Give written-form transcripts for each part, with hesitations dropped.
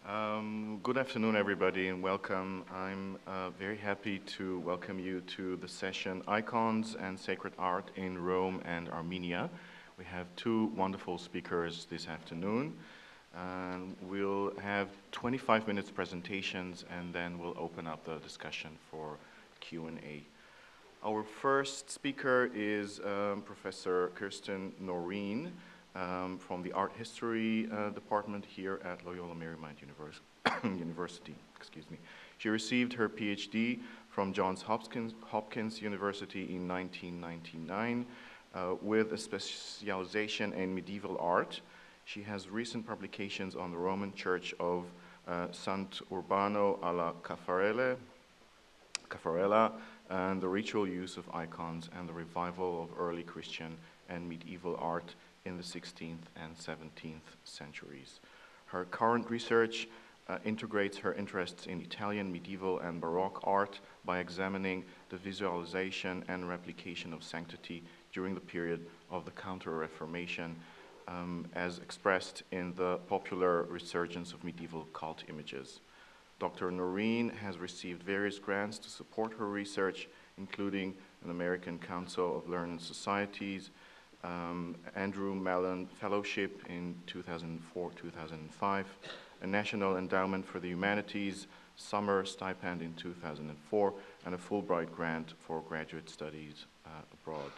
Good afternoon, everybody, and welcome. I'm very happy to welcome you to the session Icons and Sacred Art in Rome and Armenia. We have two wonderful speakers this afternoon. And we'll have 25 minutes presentations, and then we'll open up the discussion for Q&A. Our first speaker is Professor Kirstin Noreen from the Art History Department here at Loyola Marymount University. Excuse me. She received her PhD from Johns Hopkins University in 1999 with a specialization in medieval art. She has recent publications on the Roman Church of Sant'Urbano alla Caffarella and the ritual use of icons and the revival of early Christian and medieval art in the 16th and 17th centuries. Her current research integrates her interests in Italian medieval and Baroque art by examining the visualization and replication of sanctity during the period of the Counter-Reformation, as expressed in the popular resurgence of medieval cult images. Dr. Noreen has received various grants to support her research, including an American Council of Learned Societies, Andrew Mellon Fellowship in 2004-2005, a National Endowment for the Humanities Summer Stipend in 2004, and a Fulbright grant for graduate studies abroad.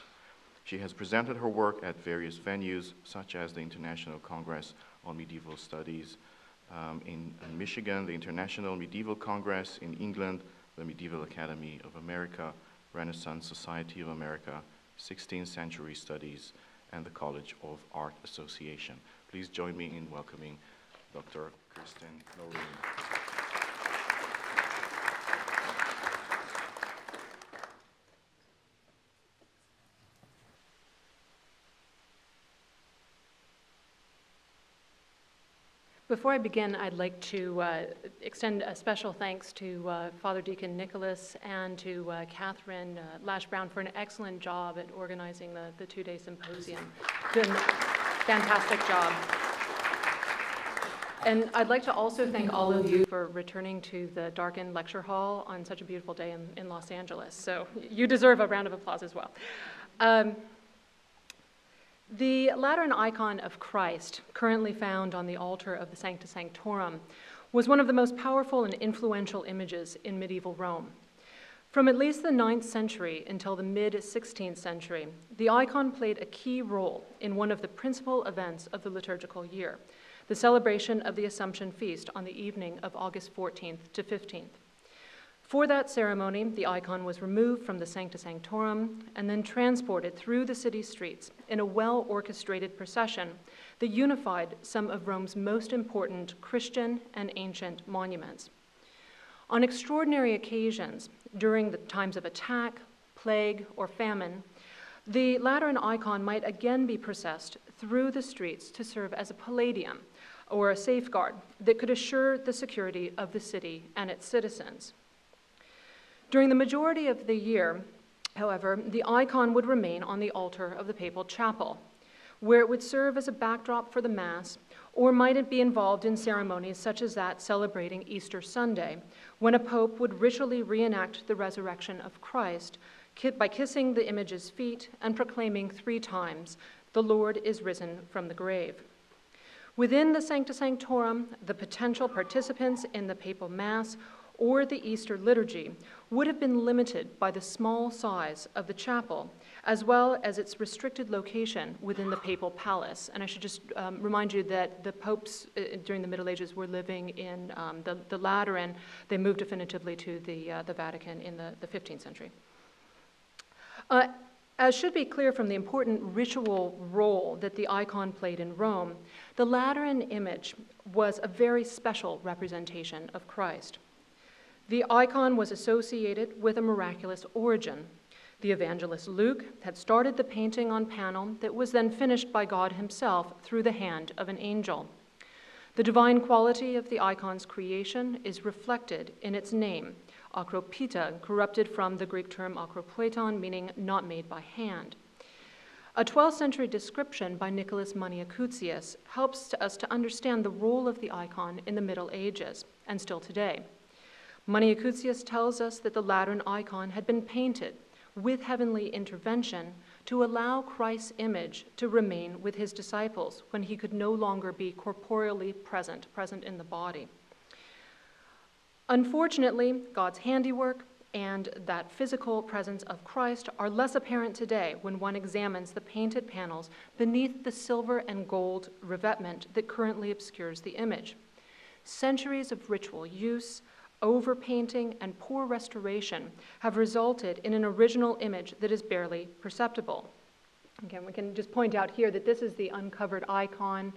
She has presented her work at various venues, such as the International Congress on Medieval Studies in Michigan, the International Medieval Congress in England, the Medieval Academy of America, Renaissance Society of America, 16th Century Studies, and the College of Art Association. Please join me in welcoming Dr. Kirstin Noreen. Before I begin, I'd like to extend a special thanks to Father Deacon Nicholas and to Catherine Lash-Brown for an excellent job at organizing the two-day symposium. It's been a fantastic job. And I'd like to also thank all of you for returning to the darkened lecture hall on such a beautiful day in Los Angeles. So you deserve a round of applause as well. The Lateran icon of Christ, currently found on the altar of the Sancta Sanctorum, was one of the most powerful and influential images in medieval Rome. From at least the 9th century until the mid-16th century, the icon played a key role in one of the principal events of the liturgical year, the celebration of the Assumption Feast on the evening of August 14th to 15th. For that ceremony, the icon was removed from the Sancta Sanctorum and then transported through the city streets in a well-orchestrated procession that unified some of Rome's most important Christian and ancient monuments. On extraordinary occasions, during the times of attack, plague, or famine, the Lateran icon might again be processed through the streets to serve as a palladium, or a safeguard that could assure the security of the city and its citizens. During the majority of the year, however, the icon would remain on the altar of the papal chapel, where it would serve as a backdrop for the Mass, or might it be involved in ceremonies such as that celebrating Easter Sunday, when a pope would ritually reenact the resurrection of Christ by kissing the image's feet and proclaiming 3 times, "The Lord is risen from the grave." Within the Sancta Sanctorum, the potential participants in the papal Mass or the Easter liturgy would have been limited by the small size of the chapel, as well as its restricted location within the papal palace. And I should just remind you that the popes during the Middle Ages were living in the Lateran. They moved definitively to the Vatican in the 15th century. As should be clear from the important ritual role that the icon played in Rome, the Lateran image was a very special representation of Christ. The icon was associated with a miraculous origin. The evangelist Luke had started the painting on panel that was then finished by God himself through the hand of an angel. The divine quality of the icon's creation is reflected in its name, akropita, corrupted from the Greek term akropoiton, meaning not made by hand. A 12th century description by Nicholas Muniacoutius helps us to understand the role of the icon in the Middle Ages, and still today. Muniacoutius tells us that the Lateran icon had been painted with heavenly intervention to allow Christ's image to remain with his disciples when he could no longer be corporeally present in the body. Unfortunately, God's handiwork and that physical presence of Christ are less apparent today when one examines the painted panels beneath the silver and gold revetment that currently obscures the image. Centuries of ritual use, overpainting, and poor restoration have resulted in an original image that is barely perceptible. Again, we can just point out here that this is the uncovered icon.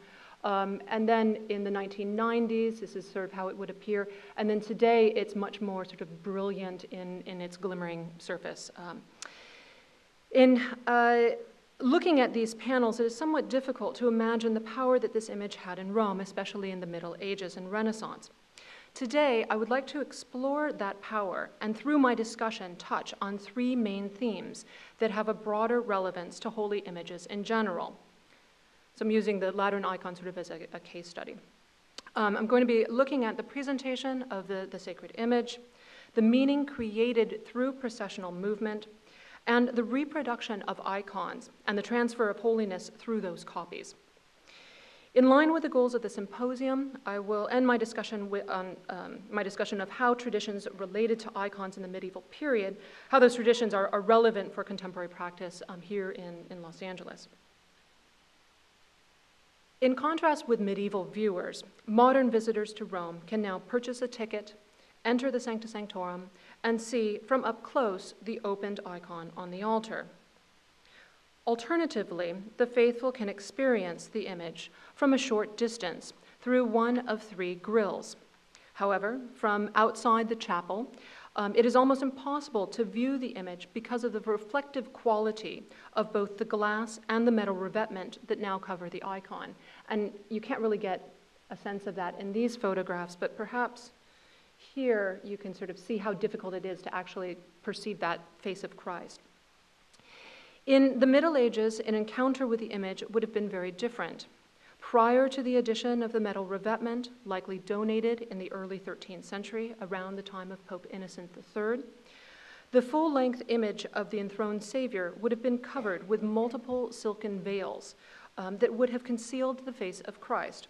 And then in the 1990s, this is sort of how it would appear. And then today, it's much more sort of brilliant in its glimmering surface. Looking at these panels, it is somewhat difficult to imagine the power that this image had in Rome, especially in the Middle Ages and Renaissance. Today, I would like to explore that power and through my discussion touch on three main themes that have a broader relevance to holy images in general. So I'm using the Lateran icon sort of as a case study. I'm going to be looking at the presentation of the sacred image, the meaning created through processional movement, and the reproduction of icons and the transfer of holiness through those copies. In line with the goals of the symposium, I will end my discussion of how traditions related to icons in the medieval period, how those traditions are relevant for contemporary practice here in Los Angeles. In contrast with medieval viewers, modern visitors to Rome can now purchase a ticket, enter the Sancta Sanctorum, and see from up close the opened icon on the altar. Alternatively, the faithful can experience the image from a short distance through one of three grilles. However, from outside the chapel, it is almost impossible to view the image because of the reflective quality of both the glass and the metal revetment that now cover the icon. And you can't really get a sense of that in these photographs, but perhaps here you can sort of see how difficult it is to actually perceive that face of Christ. In the Middle Ages, an encounter with the image would have been very different. Prior to the addition of the metal revetment, likely donated in the early 13th century, around the time of Pope Innocent III, the full-length image of the enthroned Savior would have been covered with multiple silken veils that would have concealed the face of Christ.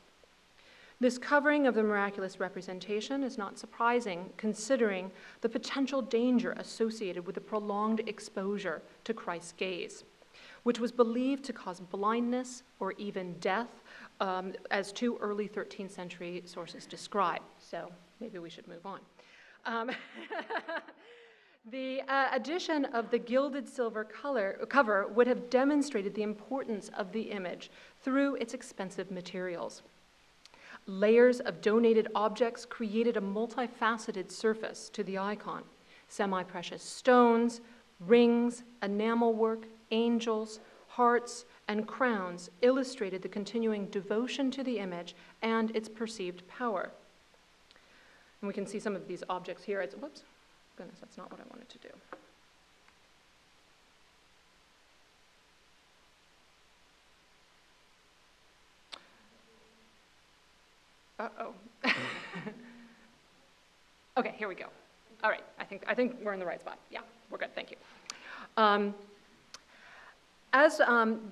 This covering of the miraculous representation is not surprising, considering the potential danger associated with the prolonged exposure to Christ's gaze, which was believed to cause blindness or even death, as two early 13th century sources describe. So maybe we should move on. The addition of the gilded silver cover would have demonstrated the importance of the image through its expensive materials. Layers of donated objects created a multifaceted surface to the icon. Semi-precious stones, rings, enamel work, angels, hearts, and crowns illustrated the continuing devotion to the image and its perceived power. And we can see some of these objects here. Whoops, goodness, that's not what I wanted to do. Uh-oh. Okay, here we go. All right, I think we're in the right spot. Yeah, we're good, thank you. As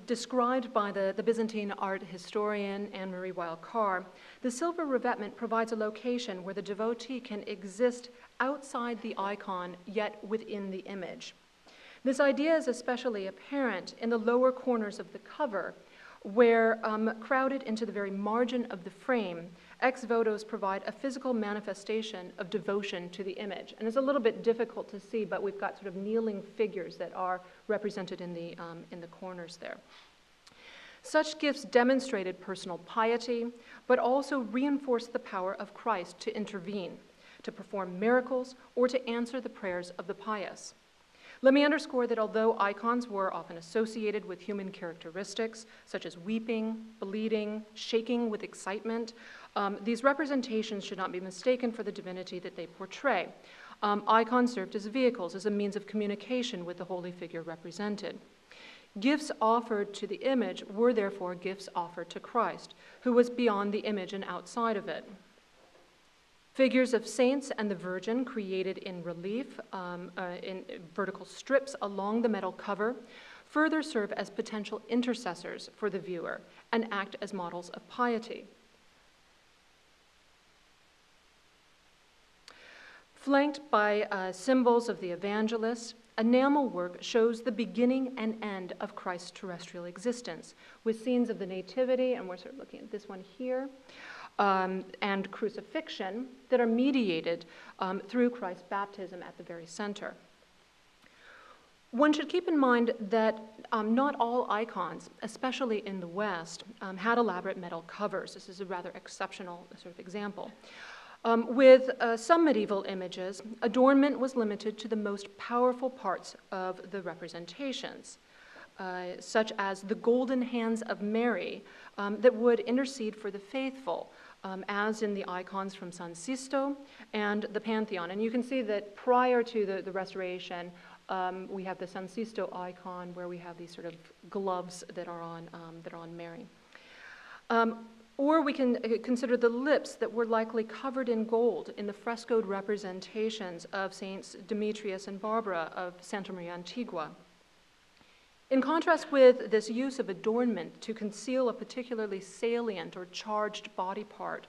described by the Byzantine art historian Anne-Marie Weil-Carr, the silver revetment provides a location where the devotee can exist outside the icon, yet within the image. This idea is especially apparent in the lower corners of the cover, where, crowded into the very margin of the frame, ex-votos provide a physical manifestation of devotion to the image. And it's a little bit difficult to see, but we've got sort of kneeling figures that are represented in the corners there. Such gifts demonstrated personal piety, but also reinforced the power of Christ to intervene, to perform miracles, or to answer the prayers of the pious. Let me underscore that although icons were often associated with human characteristics, such as weeping, bleeding, shaking with excitement, these representations should not be mistaken for the divinity that they portray. Icons served as vehicles, as a means of communication with the holy figure represented. Gifts offered to the image were therefore gifts offered to Christ, who was beyond the image and outside of it. Figures of saints and the Virgin created in relief in vertical strips along the metal cover further serve as potential intercessors for the viewer and act as models of piety. Flanked by symbols of the evangelists, enamel work shows the beginning and end of Christ's terrestrial existence, with scenes of the Nativity, and we're sort of looking at this one here, and crucifixion that are mediated through Christ's baptism at the very center. One should keep in mind that not all icons, especially in the West, had elaborate metal covers. This is a rather exceptional sort of example. With some medieval images, adornment was limited to the most powerful parts of the representations, such as the golden hands of Mary that would intercede for the faithful, as in the icons from San Sisto and the Pantheon. And you can see that prior to the Restoration, we have the San Sisto icon where we have these sort of gloves that are on Mary. Or we can consider the lips that were likely covered in gold in the frescoed representations of Saints Demetrius and Barbara of Santa Maria Antigua. In contrast with this use of adornment to conceal a particularly salient or charged body part,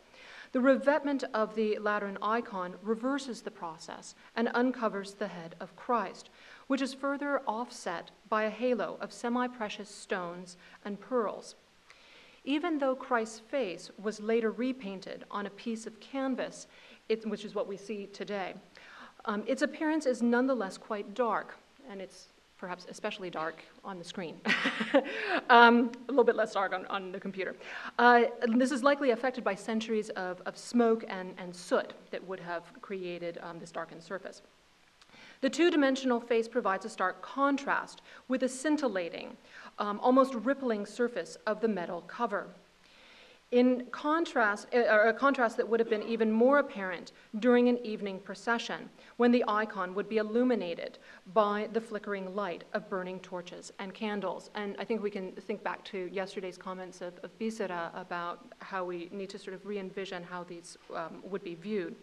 the revetment of the Lateran icon reverses the process and uncovers the head of Christ, which is further offset by a halo of semi-precious stones and pearls. Even though Christ's face was later repainted on a piece of canvas, which is what we see today, its appearance is nonetheless quite dark, and it's perhaps especially dark on the screen, a little bit less dark on the computer. This is likely affected by centuries of smoke and soot that would have created this darkened surface. The two-dimensional face provides a stark contrast with a scintillating, almost rippling surface of the metal cover. In contrast, a contrast that would have been even more apparent during an evening procession, when the icon would be illuminated by the flickering light of burning torches and candles. And I think we can think back to yesterday's comments of Bisera about how we need to sort of re-envision how these would be viewed.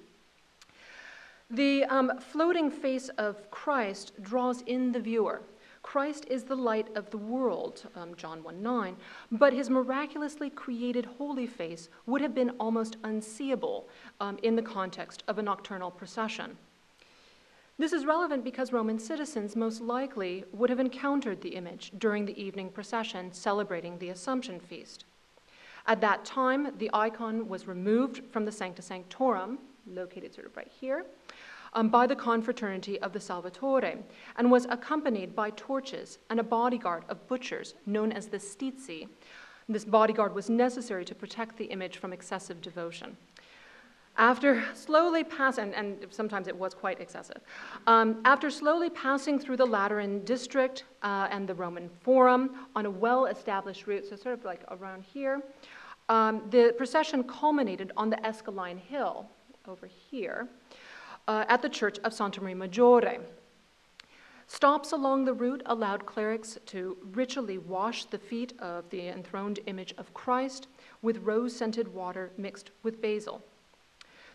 The floating face of Christ draws in the viewer. Christ is the light of the world, John 1:9, but his miraculously created holy face would have been almost unseeable in the context of a nocturnal procession. This is relevant because Roman citizens most likely would have encountered the image during the evening procession celebrating the Assumption feast. At that time, the icon was removed from the Sancta Sanctorum, located sort of right here, by the confraternity of the Salvatore, and was accompanied by torches and a bodyguard of butchers known as the Stizi. This bodyguard was necessary to protect the image from excessive devotion. After slowly passing, and sometimes it was quite excessive, after slowly passing through the Lateran district and the Roman Forum on a well-established route, so sort of like around here, the procession culminated on the Escaline Hill over here, at the church of Santa Maria Maggiore. Stops along the route allowed clerics to ritually wash the feet of the enthroned image of Christ with rose-scented water mixed with basil.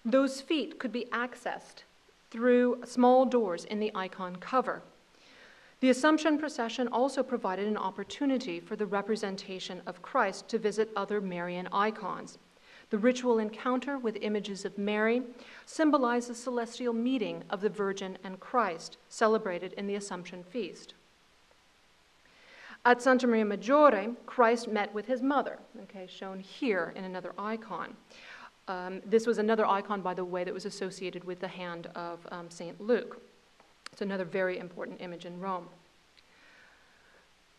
Those feet could be accessed through small doors in the icon cover. The Assumption procession also provided an opportunity for the representation of Christ to visit other Marian icons. The ritual encounter with images of Mary symbolized the celestial meeting of the Virgin and Christ, celebrated in the Assumption feast. At Santa Maria Maggiore, Christ met with his mother, shown here in another icon. This was another icon, by the way, that was associated with the hand of St. Luke. It's another very important image in Rome.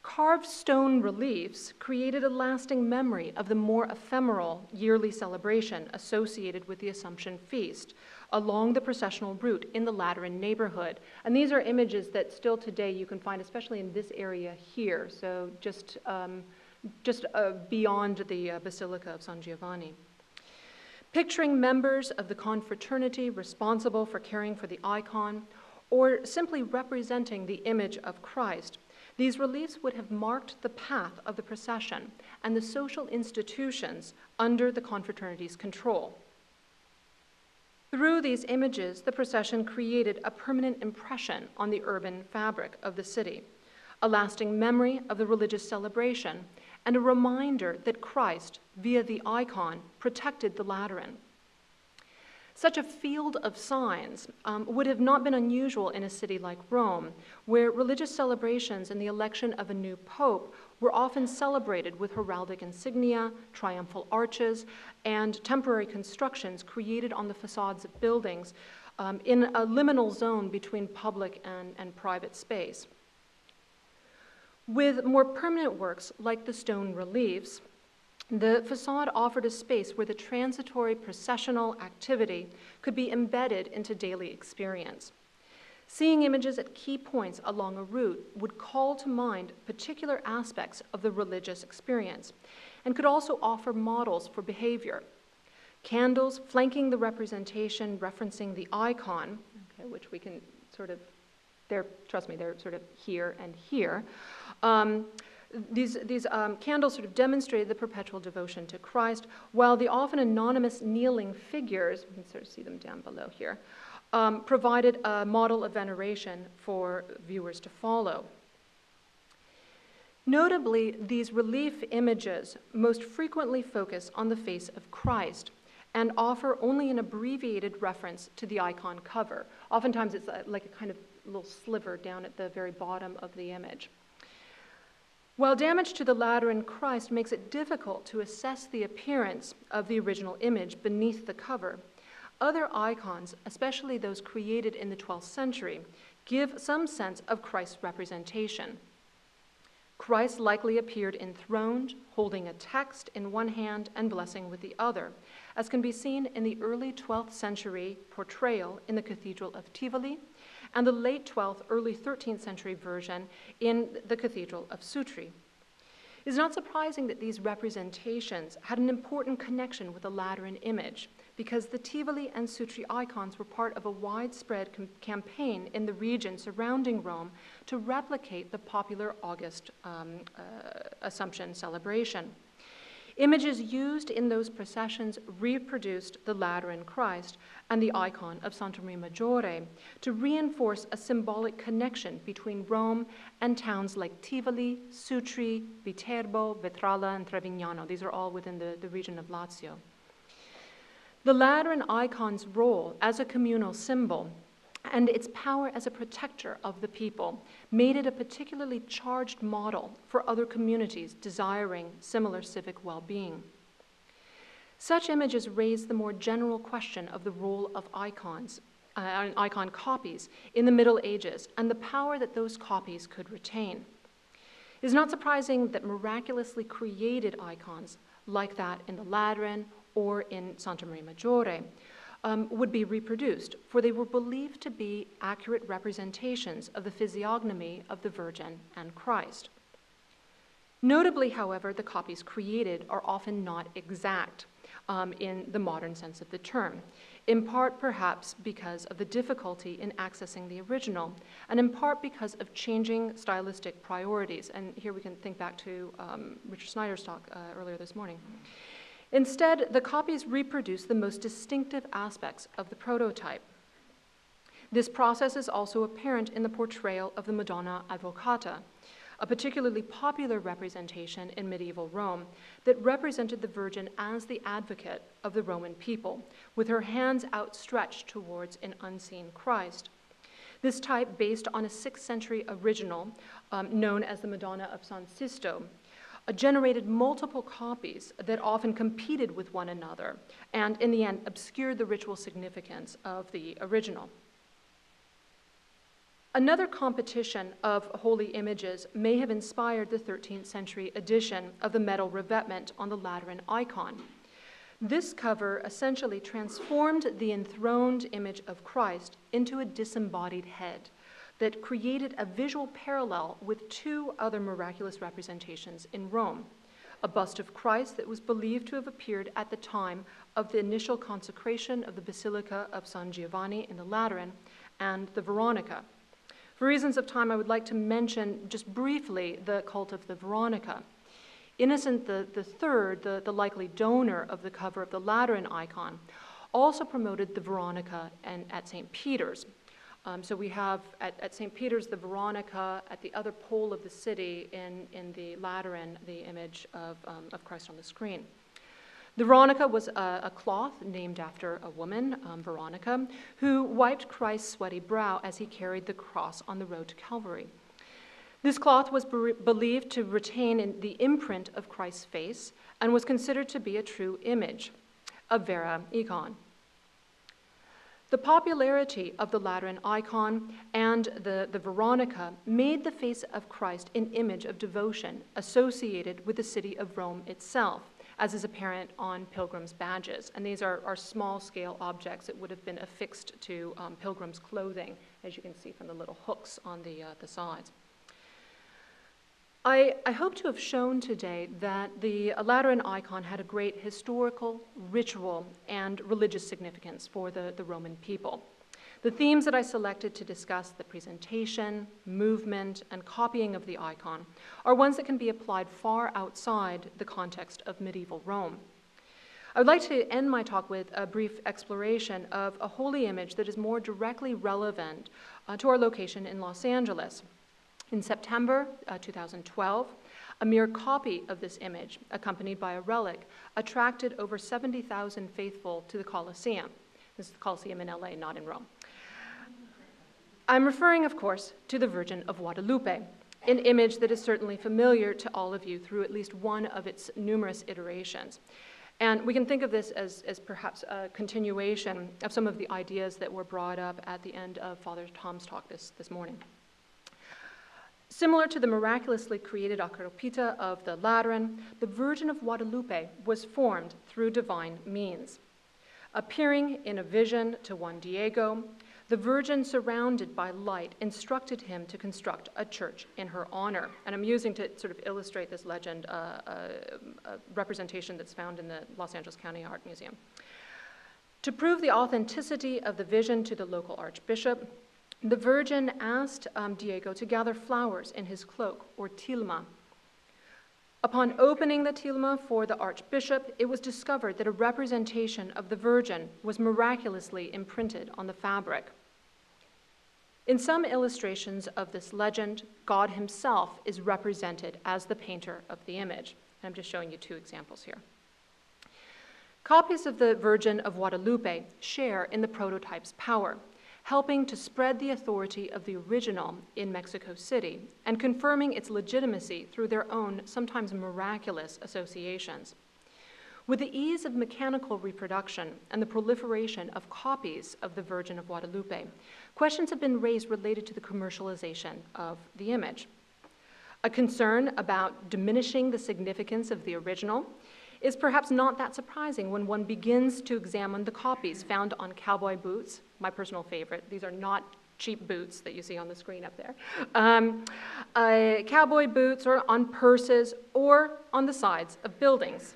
Carved stone reliefs created a lasting memory of the more ephemeral yearly celebration associated with the Assumption feast along the processional route in the Lateran neighborhood. And these are images that still today you can find, especially in this area here, so just beyond the Basilica of San Giovanni. Picturing members of the confraternity responsible for caring for the icon, or simply representing the image of Christ, These reliefs would have marked the path of the procession and the social institutions under the confraternity's control. Through these images, the procession created a permanent impression on the urban fabric of the city, a lasting memory of the religious celebration, and a reminder that Christ, via the icon, protected the Lateran. Such a field of signs would have not been unusual in a city like Rome, where religious celebrations and the election of a new pope were often celebrated with heraldic insignia, triumphal arches, and temporary constructions created on the facades of buildings in a liminal zone between public and private space. With more permanent works like the stone reliefs, the facade offered a space where the transitory processional activity could be embedded into daily experience. Seeing images at key points along a route would call to mind particular aspects of the religious experience and could also offer models for behavior. Candles flanking the representation referencing the icon, okay, which we can sort of, trust me, they're sort of here and here. These candles sort of demonstrated the perpetual devotion to Christ, while the often anonymous kneeling figures, you can sort of see them down below here, provided a model of veneration for viewers to follow. Notably, these relief images most frequently focus on the face of Christ and offer only an abbreviated reference to the icon cover. Oftentimes it's like a kind of little sliver down at the very bottom of the image. While damage to the Lateran Christ makes it difficult to assess the appearance of the original image beneath the cover, other icons, especially those created in the 12th century, give some sense of Christ's representation. Christ likely appeared enthroned, holding a text in one hand and blessing with the other, as can be seen in the early 12th century portrayal in the Cathedral of Tivoli and the late 12th, early 13th century version in the Cathedral of Sutri. It is not surprising that these representations had an important connection with the Lateran image, because the Tivoli and Sutri icons were part of a widespread campaign in the region surrounding Rome to replicate the popular August Assumption celebration. Images used in those processions reproduced the Lateran Christ and the icon of Santa Maria Maggiore to reinforce a symbolic connection between Rome and towns like Tivoli, Sutri, Viterbo, Vetralla, and Trevignano. These are all within the region of Lazio. The Lateran icon's role as a communal symbol and its power as a protector of the people made it a particularly charged model for other communities desiring similar civic well-being. Such images raise the more general question of the role of icons, icon copies in the Middle Ages and the power that those copies could retain. It is not surprising that miraculously created icons like that in the Lateran or in Santa Maria Maggiore would be reproduced, for they were believed to be accurate representations of the physiognomy of the Virgin and Christ. Notably, however, the copies created are often not exact in the modern sense of the term, in part perhaps because of the difficulty in accessing the original, and in part because of changing stylistic priorities. And here we can think back to Richard Snyder's talk earlier this morning. Instead, the copies reproduce the most distinctive aspects of the prototype. This process is also apparent in the portrayal of the Madonna Advocata, a particularly popular representation in medieval Rome that represented the Virgin as the advocate of the Roman people, with her hands outstretched towards an unseen Christ. This type, based on a 6th century original known as the Madonna of San Sisto, generated multiple copies that often competed with one another and, in the end, obscured the ritual significance of the original. Another competition of holy images may have inspired the 13th century edition of the metal revetment on the Lateran icon. This cover essentially transformed the enthroned image of Christ into a disembodied head that created a visual parallel with two other miraculous representations in Rome: a bust of Christ that was believed to have appeared at the time of the initial consecration of the Basilica of San Giovanni in the Lateran, and the Veronica, For reasons of time, I would like to mention just briefly the cult of the Veronica. Innocent III, the likely donor of the cover of the Lateran icon, also promoted the Veronica at St. Peter's. So we have at St. Peter's the Veronica, at the other pole of the city in the Lateran, the image of Christ on the screen. The Veronica was a cloth named after a woman, Veronica, who wiped Christ's sweaty brow as he carried the cross on the road to Calvary. This cloth was believed to retain the imprint of Christ's face and was considered to be a true image, a vera icon. The popularity of the Lateran icon and the Veronica made the face of Christ an image of devotion associated with the city of Rome itself, as is apparent on pilgrims' badges. And these are small-scale objects that would have been affixed to pilgrims' clothing, as you can see from the little hooks on the sides. I hope to have shown today that the Lateran icon had a great historical, ritual, and religious significance for the Roman people. The themes that I selected to discuss the presentation, movement, and copying of the icon are ones that can be applied far outside the context of medieval Rome. I would like to end my talk with a brief exploration of a holy image that is more directly relevant to our location in Los Angeles. In September 2012, a mere copy of this image, accompanied by a relic, attracted over 70,000 faithful to the Colosseum. This is the Colosseum in LA, not in Rome. I'm referring, of course, to the Virgin of Guadalupe, an image that is certainly familiar to all of you through at least one of its numerous iterations. And we can think of this as perhaps a continuation of some of the ideas that were brought up at the end of Father Tom's talk this morning. Similar to the miraculously created Acaropita of the Lateran, the Virgin of Guadalupe was formed through divine means. Appearing in a vision to Juan Diego, the Virgin, surrounded by light, instructed him to construct a church in her honor. And I'm using to sort of illustrate this legend a representation that's found in the Los Angeles County Art Museum. To prove the authenticity of the vision to the local archbishop, the Virgin asked Diego to gather flowers in his cloak, or tilma. Upon opening the tilma for the archbishop, it was discovered that a representation of the Virgin was miraculously imprinted on the fabric. In some illustrations of this legend, God himself is represented as the painter of the image. I'm just showing you two examples here. Copies of the Virgin of Guadalupe share in the prototype's power, helping to spread the authority of the original in Mexico City and confirming its legitimacy through their own, sometimes miraculous, associations. With the ease of mechanical reproduction and the proliferation of copies of the Virgin of Guadalupe, questions have been raised related to the commercialization of the image. A concern about diminishing the significance of the original is perhaps not that surprising when one begins to examine the copies found on cowboy boots, my personal favorite. These are not cheap boots that you see on the screen up there. Cowboy boots, or on purses, or on the sides of buildings.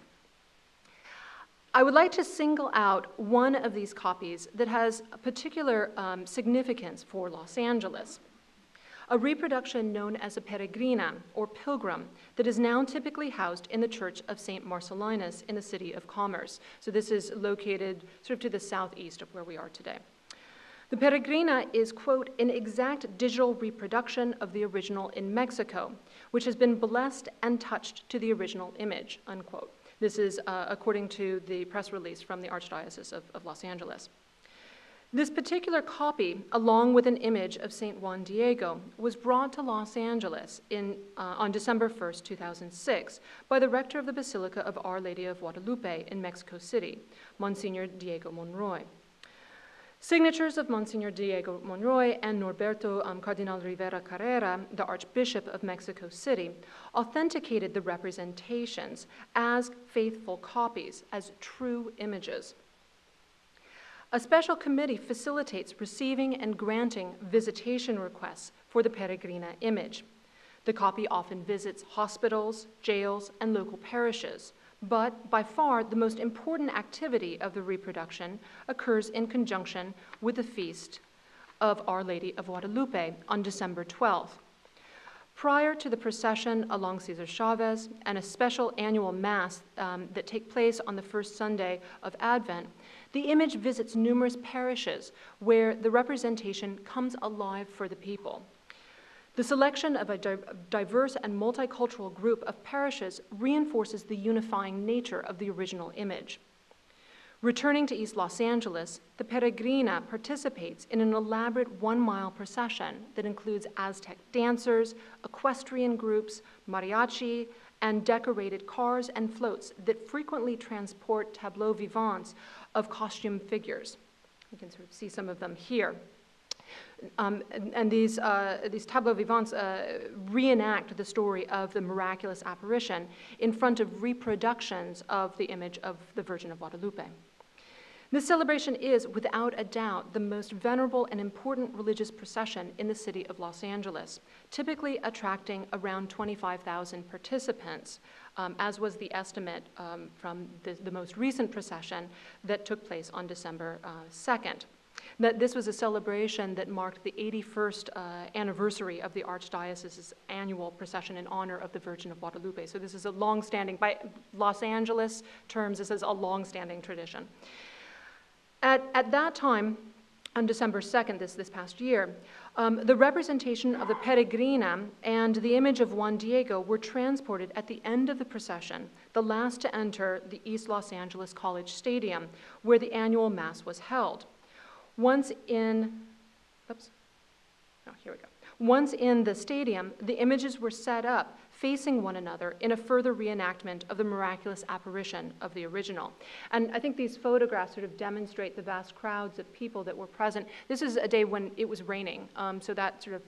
I would like to single out one of these copies that has a particular significance for Los Angeles. A reproduction known as a peregrina, or pilgrim, that is now typically housed in the Church of St. Marcellinus in the City of Commerce. So this is located sort of to the southeast of where we are today. The peregrina is, quote, an exact digital reproduction of the original in Mexico, which has been blessed and touched to the original image, unquote. This is according to the press release from the Archdiocese of Los Angeles. This particular copy, along with an image of St. Juan Diego, was brought to Los Angeles on December 1st, 2006, by the rector of the Basilica of Our Lady of Guadalupe in Mexico City, Monsignor Diego Monroy. Signatures of Monsignor Diego Monroy and Norberto Cardinal Rivera Carrera, the Archbishop of Mexico City, authenticated the representations as faithful copies, as true images. A special committee facilitates receiving and granting visitation requests for the peregrina image. The copy often visits hospitals, jails, and local parishes, but by far the most important activity of the reproduction occurs in conjunction with the feast of Our Lady of Guadalupe on December 12th. Prior to the procession along Cesar Chavez and a special annual Mass that take place on the first Sunday of Advent, the image visits numerous parishes where the representation comes alive for the people. The selection of a diverse and multicultural group of parishes reinforces the unifying nature of the original image. Returning to East Los Angeles, the Peregrina participates in an elaborate 1-mile procession that includes Aztec dancers, equestrian groups, mariachi, and decorated cars and floats that frequently transport tableaux vivants of costume figures. You can sort of see some of them here. And these tableaux vivants reenact the story of the miraculous apparition in front of reproductions of the image of the Virgin of Guadalupe. This celebration is, without a doubt, the most venerable and important religious procession in the city of Los Angeles, typically attracting around 25,000 participants, as was the estimate from the most recent procession that took place on December 2nd. That this was a celebration that marked the 81st anniversary of the Archdiocese's annual procession in honor of the Virgin of Guadalupe. So this is a long-standing, by Los Angeles terms, this is a long-standing tradition. At that time, on December 2nd, this past year, the representation of the Peregrina and the image of Juan Diego were transported at the end of the procession, the last to enter the East Los Angeles College Stadium, where the annual Mass was held. Once in the stadium, the images were set up facing one another in a further reenactment of the miraculous apparition of the original. And I think these photographs sort of demonstrate the vast crowds of people that were present. This is a day when it was raining, so that sort of,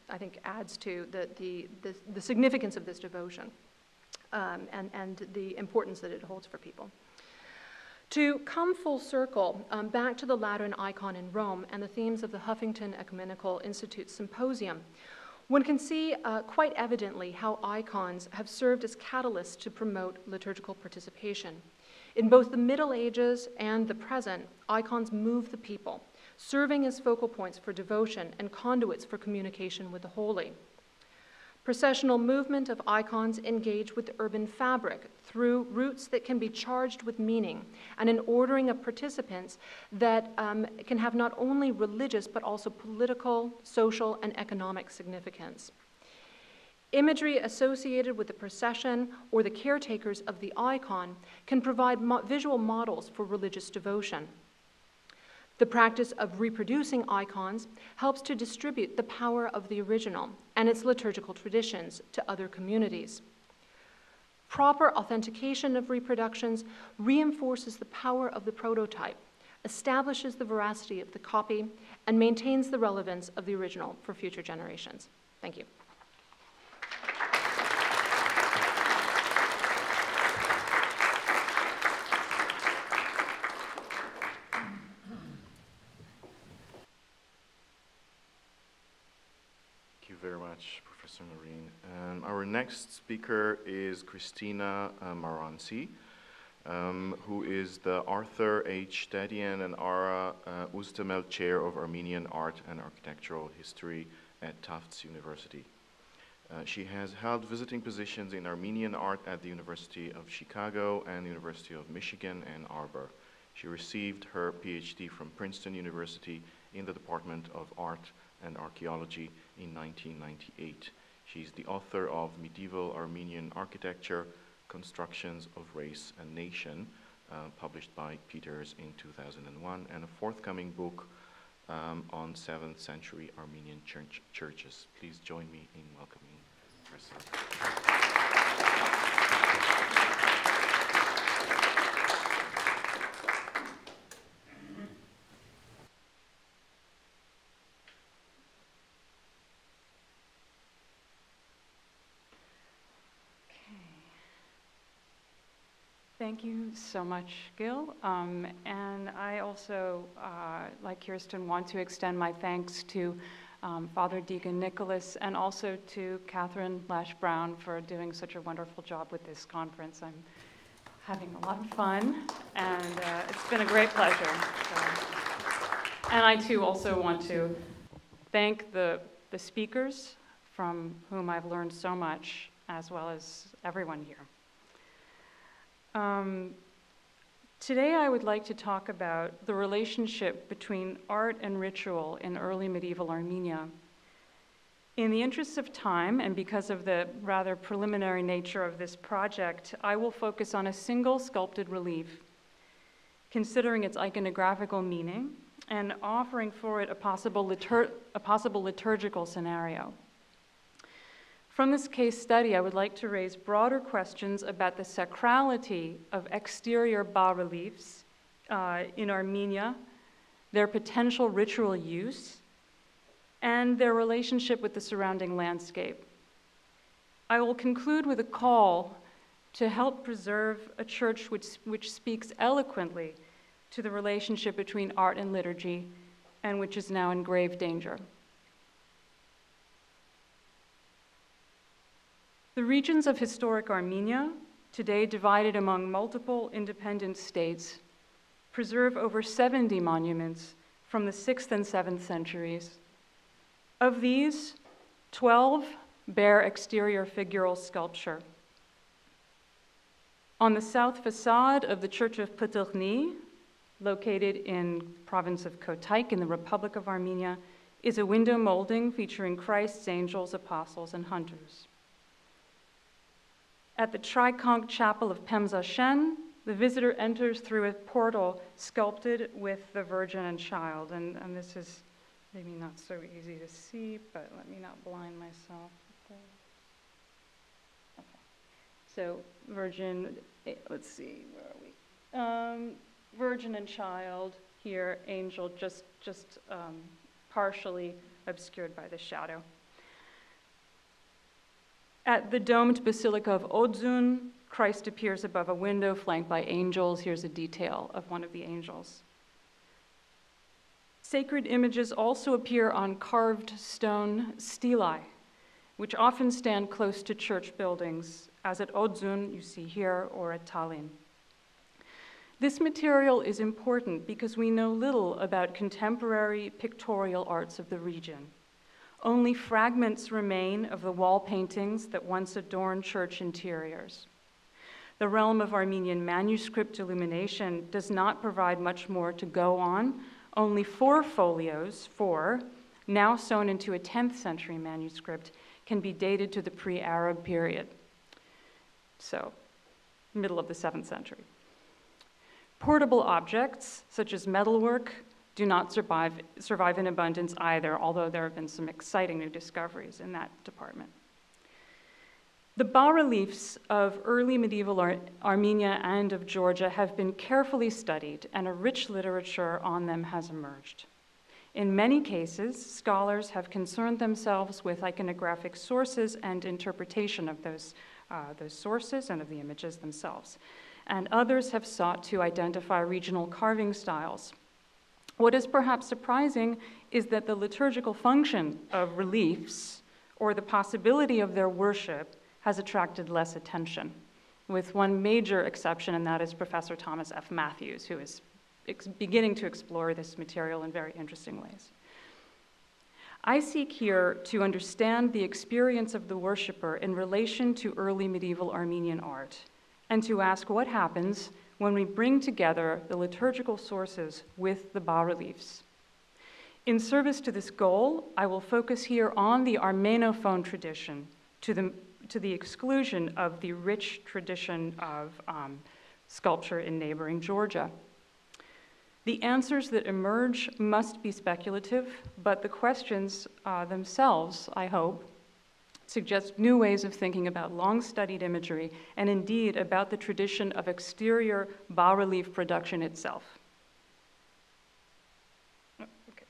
I think, adds to the significance of this devotion and the importance that it holds for people. To come full circle, back to the Lateran icon in Rome and the themes of the Huffington Ecumenical Institute Symposium, one can see quite evidently how icons have served as catalysts to promote liturgical participation. In both the Middle Ages and the present, icons move the people, serving as focal points for devotion and conduits for communication with the holy. Processional movement of icons engage with the urban fabric through routes that can be charged with meaning and an ordering of participants that can have not only religious but also political, social, and economic significance. Imagery associated with the procession or the caretakers of the icon can provide visual models for religious devotion. The practice of reproducing icons helps to distribute the power of the original and its liturgical traditions to other communities. Proper authentication of reproductions reinforces the power of the prototype, establishes the veracity of the copy, and maintains the relevance of the original for future generations. Thank you. Thank you very much, Professor Noreen. Our next speaker is Christina Maranci, who is the Arthur H. Dedian and Ara Ustamel Chair of Armenian Art and Architectural History at Tufts University. She has held visiting positions in Armenian art at the University of Chicago and the University of Michigan, Ann Arbor. She received her PhD from Princeton University in the Department of Art and Archaeology in 1998. She's the author of Medieval Armenian Architecture, Constructions of Race and Nation, published by Peters in 2001, and a forthcoming book on 7th century Armenian churches. Please join me in welcoming Professor. Thank you so much, Gil. And I also, like Kirstin, want to extend my thanks to Father Deacon Nicholas and also to Catherine Lash-Brown for doing such a wonderful job with this conference. I'm having a lot of fun, and it's been a great pleasure. And I, too, also want to thank the speakers, from whom I've learned so much, as well as everyone here. Today I would like to talk about the relationship between art and ritual in early medieval Armenia. In the interest of time, and because of the rather preliminary nature of this project, I will focus on a single sculpted relief, considering its iconographical meaning and offering for it a possible liturgical scenario. From this case study, I would like to raise broader questions about the sacrality of exterior bas-reliefs in Armenia, their potential ritual use, and their relationship with the surrounding landscape. I will conclude with a call to help preserve a church which speaks eloquently to the relationship between art and liturgy, and which is now in grave danger. The regions of historic Armenia, today divided among multiple independent states, preserve over 70 monuments from the 6th and 7th centuries. Of these, 12 bear exterior figural sculpture. On the south facade of the Church of Ptolemy, located in province of Kotaik in the Republic of Armenia, is a window molding featuring Christ's angels, apostles, and hunters. At the Triconch Chapel of Pemzashen, the visitor enters through a portal sculpted with the Virgin and Child. And this is maybe not so easy to see, but let me not blind myself. Okay. So Virgin, let's see, where are we? Virgin and Child here, angel just partially obscured by the shadow. At the domed Basilica of Odzun, Christ appears above a window flanked by angels. Here's a detail of one of the angels. Sacred images also appear on carved stone stelae, which often stand close to church buildings, as at Odzun, you see here, or at Tallinn. This material is important because we know little about contemporary pictorial arts of the region. Only fragments remain of the wall paintings that once adorned church interiors. The realm of Armenian manuscript illumination does not provide much more to go on. Only 4 folios, now sewn into a 10th century manuscript, can be dated to the pre-Arab period, so middle of the 7th century. Portable objects, such as metalwork, do not survive in abundance either, although there have been some exciting new discoveries in that department. The bas-reliefs of early medieval Armenia and of Georgia have been carefully studied, and a rich literature on them has emerged. In many cases, scholars have concerned themselves with iconographic sources and interpretation of those sources and of the images themselves, and others have sought to identify regional carving styles. What is perhaps surprising is that the liturgical function of reliefs, or the possibility of their worship, has attracted less attention, with one major exception, and that is Professor Thomas F. Matthews, who is beginning to explore this material in very interesting ways. I seek here to understand the experience of the worshiper in relation to early medieval Armenian art, and to ask what happens when we bring together the liturgical sources with the bas-reliefs. In service to this goal, I will focus here on the Armenophone tradition to the exclusion of the rich tradition of sculpture in neighboring Georgia. The answers that emerge must be speculative, but the questions themselves, I hope, suggest new ways of thinking about long-studied imagery, and indeed about the tradition of exterior bas-relief production itself. Okay.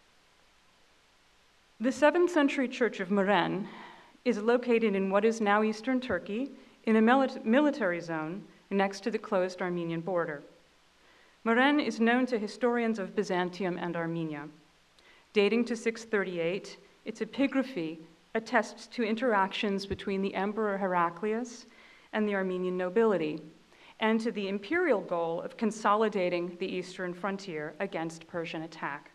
The 7th century church of Marymount is located in what is now eastern Turkey, in a military zone next to the closed Armenian border. Marymount is known to historians of Byzantium and Armenia. Dating to 638, its epigraphy attests to interactions between the Emperor Heraclius and the Armenian nobility, and to the imperial goal of consolidating the eastern frontier against Persian attack.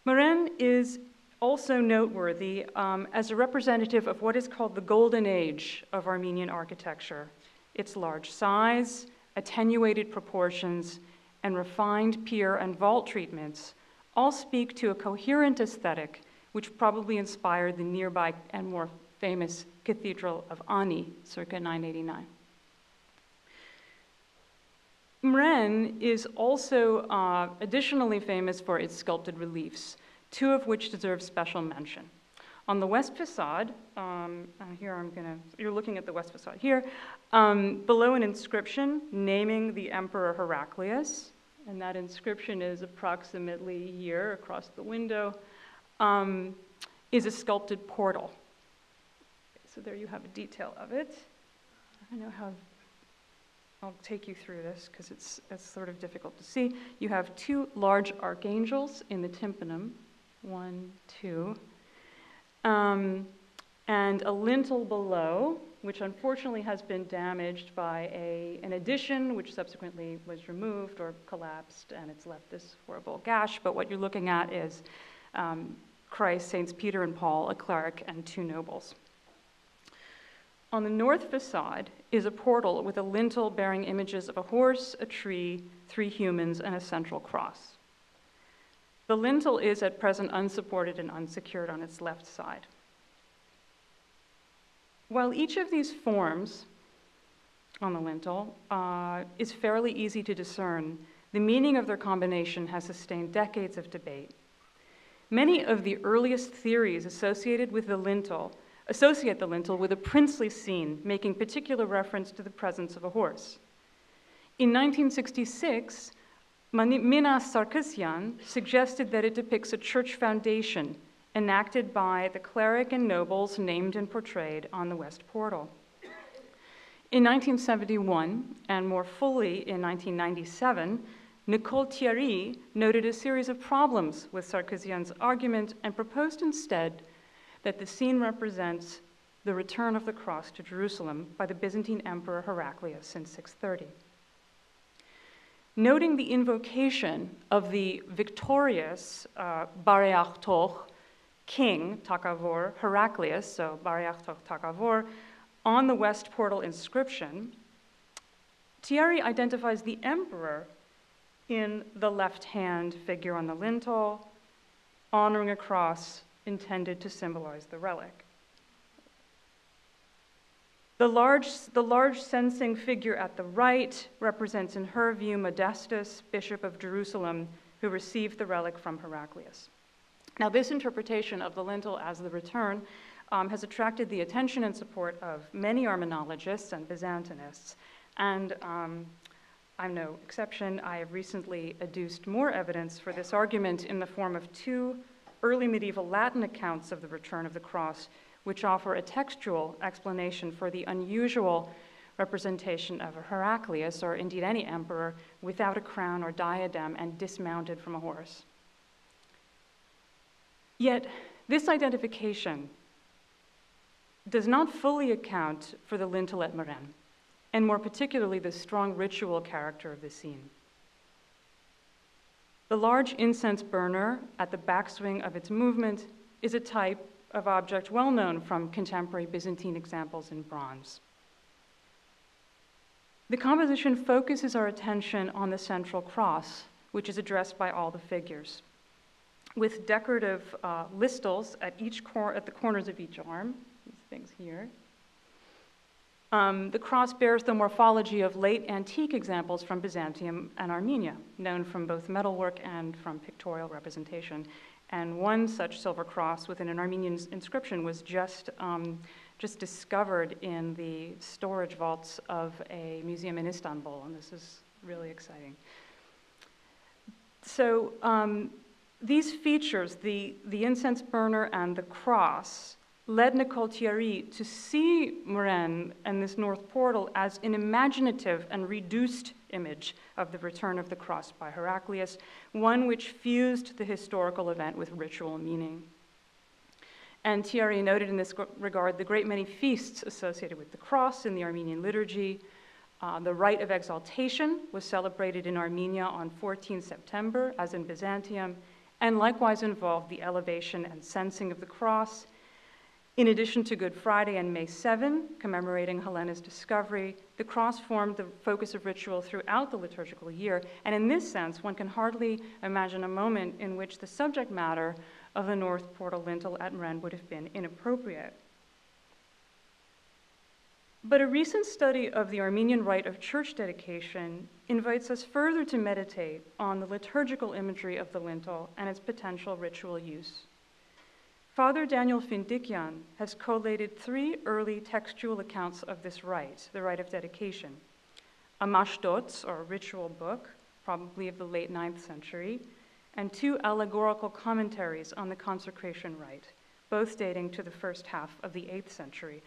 Marin is also noteworthy as a representative of what is called the golden age of Armenian architecture. Its large size, attenuated proportions, and refined pier and vault treatments all speak to a coherent aesthetic which probably inspired the nearby and more famous Cathedral of Ani, circa 989. Marin is also additionally famous for its sculpted reliefs, two of which deserve special mention. On the west facade, you're looking at the west facade here, below an inscription naming the Emperor Heraclius, and that inscription is approximately here across the window, is a sculpted portal. So there you have a detail of it. I don't know how, I'll take you through this because it's sort of difficult to see. You have two large archangels in the tympanum, 1, 2, and a lintel below, which unfortunately has been damaged by an addition, which subsequently was removed or collapsed, and it's left this horrible gash. But what you're looking at is Christ, Saints Peter and Paul, a cleric, and two nobles. On the north facade is a portal with a lintel bearing images of a horse, a tree, 3 humans, and a central cross. The lintel is at present unsupported and unsecured on its left side. While each of these forms on the lintel is fairly easy to discern, the meaning of their combination has sustained decades of debate. Many of the earliest theories associate the lintel with a princely scene, making particular reference to the presence of a horse. In 1966, Minas Sarkisyan suggested that it depicts a church foundation enacted by the cleric and nobles named and portrayed on the west portal. In 1971, and more fully in 1997, Nicole Thierry noted a series of problems with Sarkisyan's argument and proposed instead that the scene represents the return of the cross to Jerusalem by the Byzantine Emperor Heraclius in 630. Noting the invocation of the victorious Bareachtoch king, Takavor, Heraclius, so Bareachtoch Takavor, on the west portal inscription, Thierry identifies the emperor in the left-hand figure on the lintel, honoring a cross intended to symbolize the relic. The large sensing figure at the right represents, in her view, Modestus, Bishop of Jerusalem, who received the relic from Heraclius. Now, this interpretation of the lintel as the return has attracted the attention and support of many Armenologists and Byzantinists, and I'm no exception. I have recently adduced more evidence for this argument in the form of 2 early medieval Latin accounts of the return of the cross, which offer a textual explanation for the unusual representation of a Heraclius, or indeed any emperor, without a crown or diadem and dismounted from a horse. Yet, this identification does not fully account for the lintel at Marin, and more particularly the strong ritual character of the scene. The large incense burner at the backswing of its movement is a type of object well known from contemporary Byzantine examples in bronze. The composition focuses our attention on the central cross, which is addressed by all the figures, with decorative listels at the corners of each arm, these things here. The cross bears the morphology of late antique examples from Byzantium and Armenia, known from both metalwork and from pictorial representation. And one such silver cross within an Armenian inscription was just discovered in the storage vaults of a museum in Istanbul, and this is really exciting. So these features, the incense burner and the cross, led Nicole Thierry to see Marin and this north portal as an imaginative and reduced image of the return of the cross by Heraclius, one which fused the historical event with ritual meaning. And Thierry noted in this regard the great many feasts associated with the cross in the Armenian liturgy. The rite of exaltation was celebrated in Armenia on 14 September, as in Byzantium, and likewise involved the elevation and censing of the cross. In addition to Good Friday and May 7, commemorating Helena's discovery, the cross formed the focus of ritual throughout the liturgical year, and in this sense, one can hardly imagine a moment in which the subject matter of the north portal lintel at Marennes would have been inappropriate. But a recent study of the Armenian rite of church dedication invites us further to meditate on the liturgical imagery of the lintel and its potential ritual use. Father Daniel Findikyan has collated 3 early textual accounts of this rite, the rite of dedication: a mashdots, or ritual book, probably of the late 9th century, and 2 allegorical commentaries on the consecration rite, both dating to the first half of the 8th century,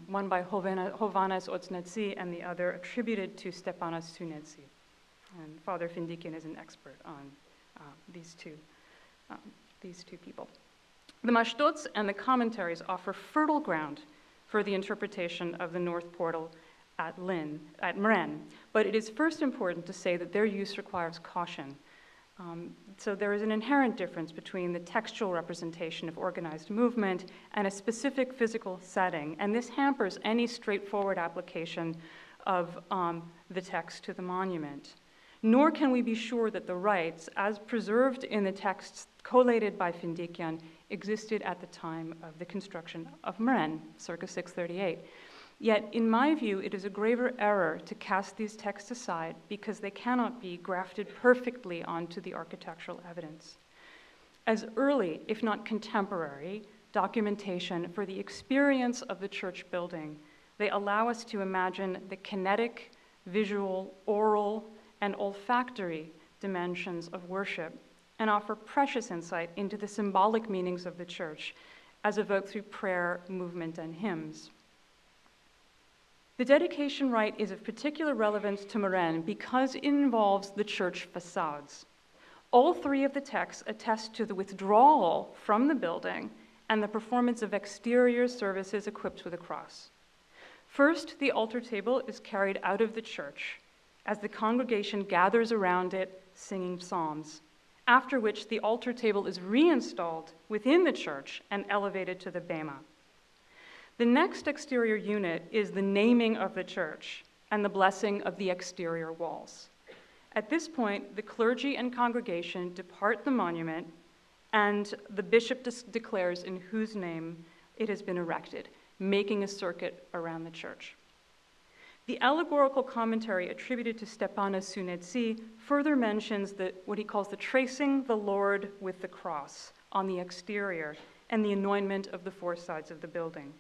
one by Hovannes Otsnetsi and the other attributed to Stepanas Sunetsi. And Father Findikyan is an expert on these two people. The mashdots and the commentaries offer fertile ground for the interpretation of the north portal at Marennes, but it is first important to say that their use requires caution. So there is an inherent difference between the textual representation of organized movement and a specific physical setting, and this hampers any straightforward application of the text to the monument. Nor can we be sure that the rites, as preserved in the texts collated by Findikyan, existed at the time of the construction of Marennes, circa 638. Yet, in my view, it is a graver error to cast these texts aside because they cannot be grafted perfectly onto the architectural evidence. As early, if not contemporary, documentation for the experience of the church building, they allow us to imagine the kinetic, visual, oral, and olfactory dimensions of worship and offer precious insight into the symbolic meanings of the church as evoked through prayer, movement, and hymns. The dedication rite is of particular relevance to Marennes because it involves the church facades. All 3 of the texts attest to the withdrawal from the building and the performance of exterior services equipped with a cross. First, the altar table is carried out of the church as the congregation gathers around it singing psalms, after which the altar table is reinstalled within the church and elevated to the bema. The next exterior unit is the naming of the church and the blessing of the exterior walls. At this point, the clergy and congregation depart the monument, and the bishop declares in whose name it has been erected, making a circuit around the church. The allegorical commentary attributed to Stepanas Sunetsi further mentions what he calls the tracing the Lord with the cross on the exterior and the anointment of the 4 sides of the building.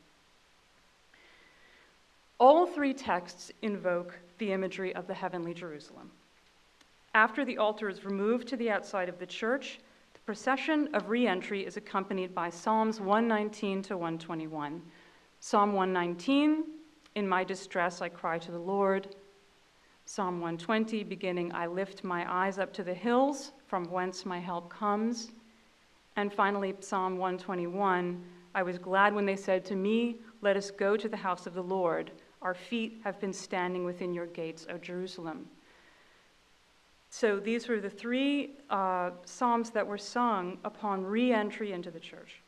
All 3 texts invoke the imagery of the heavenly Jerusalem. After the altar is removed to the outside of the church, the procession of re-entry is accompanied by Psalms 119 to 121. Psalm 119, "In my distress I cry to the Lord." Psalm 120, beginning, "I lift my eyes up to the hills, from whence my help comes." And finally, Psalm 121, "I was glad when they said to me, let us go to the house of the Lord. Our feet have been standing within your gates, O Jerusalem." So these were the 3 psalms that were sung upon re-entry into the church.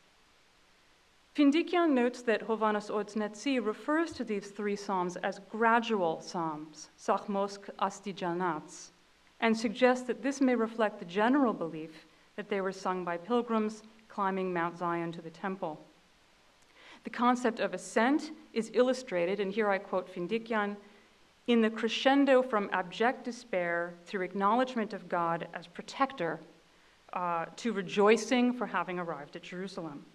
Findikyan notes that Hovannes Otsnetsi refers to these 3 psalms as gradual psalms, sachmosk astijanats, and suggests that this may reflect the general belief that they were sung by pilgrims climbing Mount Zion to the temple. The concept of ascent is illustrated, and here I quote Findikyan, "in the crescendo from abject despair through acknowledgement of God as protector to rejoicing for having arrived at Jerusalem."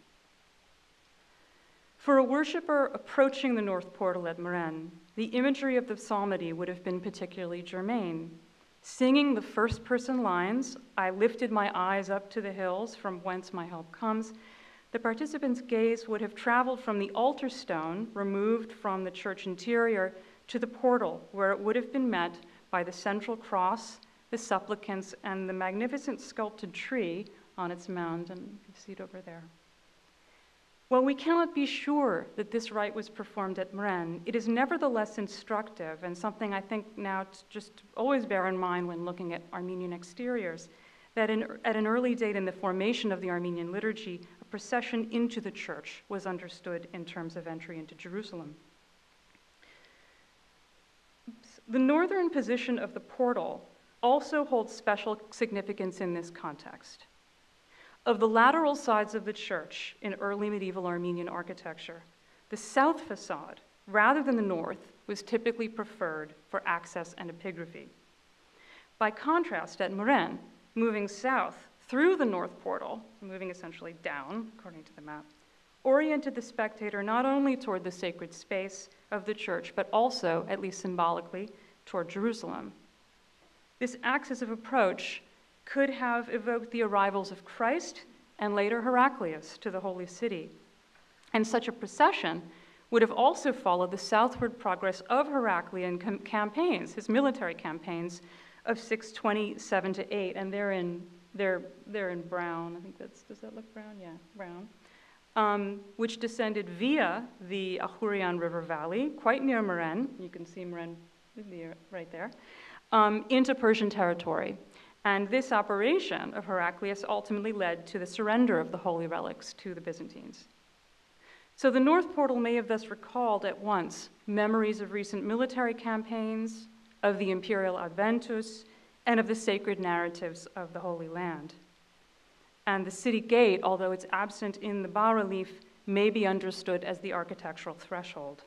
For a worshiper approaching the north portal at Marennes, the imagery of the psalmody would have been particularly germane. Singing the first-person lines, "I lifted my eyes up to the hills from whence my help comes," the participants' gaze would have traveled from the altar stone removed from the church interior to the portal, where it would have been met by the central cross, the supplicants, and the magnificent sculpted tree on its mound, and you see it over there. While we cannot be sure that this rite was performed at Marennes, it is nevertheless instructive and something I think now to just always bear in mind when looking at Armenian exteriors, that at an early date in the formation of the Armenian liturgy, a procession into the church was understood in terms of entry into Jerusalem. The northern position of the portal also holds special significance in this context. Of the lateral sides of the church in early medieval Armenian architecture, the south facade, rather than the north, was typically preferred for access and epigraphy. By contrast, at Marin, moving south through the north portal, moving essentially down, according to the map, oriented the spectator not only toward the sacred space of the church, but also, at least symbolically, toward Jerusalem. This axis of approach could have evoked the arrivals of Christ and later Heraclius to the Holy City. And such a procession would have also followed the southward progress of Heraclian campaigns, his military campaigns of 627 to 8, and they're in brown. I think does that look brown? Yeah, brown. Which descended via the Ahurian River Valley, quite near Marin. You can see Marin right there, into Persian territory. And this operation of Heraclius ultimately led to the surrender of the holy relics to the Byzantines. So the North Portal may have thus recalled at once memories of recent military campaigns, of the imperial adventus, and of the sacred narratives of the Holy Land. And the city gate, although it's absent in the bas-relief, may be understood as the architectural threshold.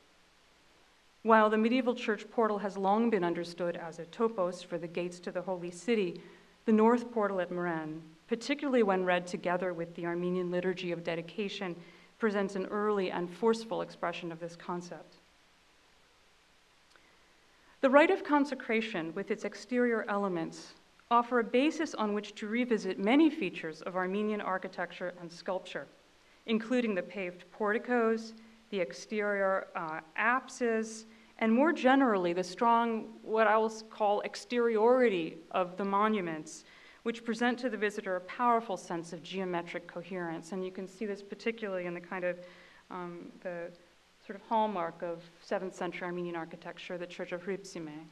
While the medieval church portal has long been understood as a topos for the gates to the Holy City, the North Portal at Marin, particularly when read together with the Armenian liturgy of dedication, presents an early and forceful expression of this concept. The rite of consecration, with its exterior elements, offer a basis on which to revisit many features of Armenian architecture and sculpture, including the paved porticos, the exterior apses, and more generally, the strong, what I will call exteriority of the monuments, which present to the visitor a powerful sense of geometric coherence. And you can see this particularly in the kind of, the sort of hallmark of 7th century Armenian architecture, the Church of Hripsime.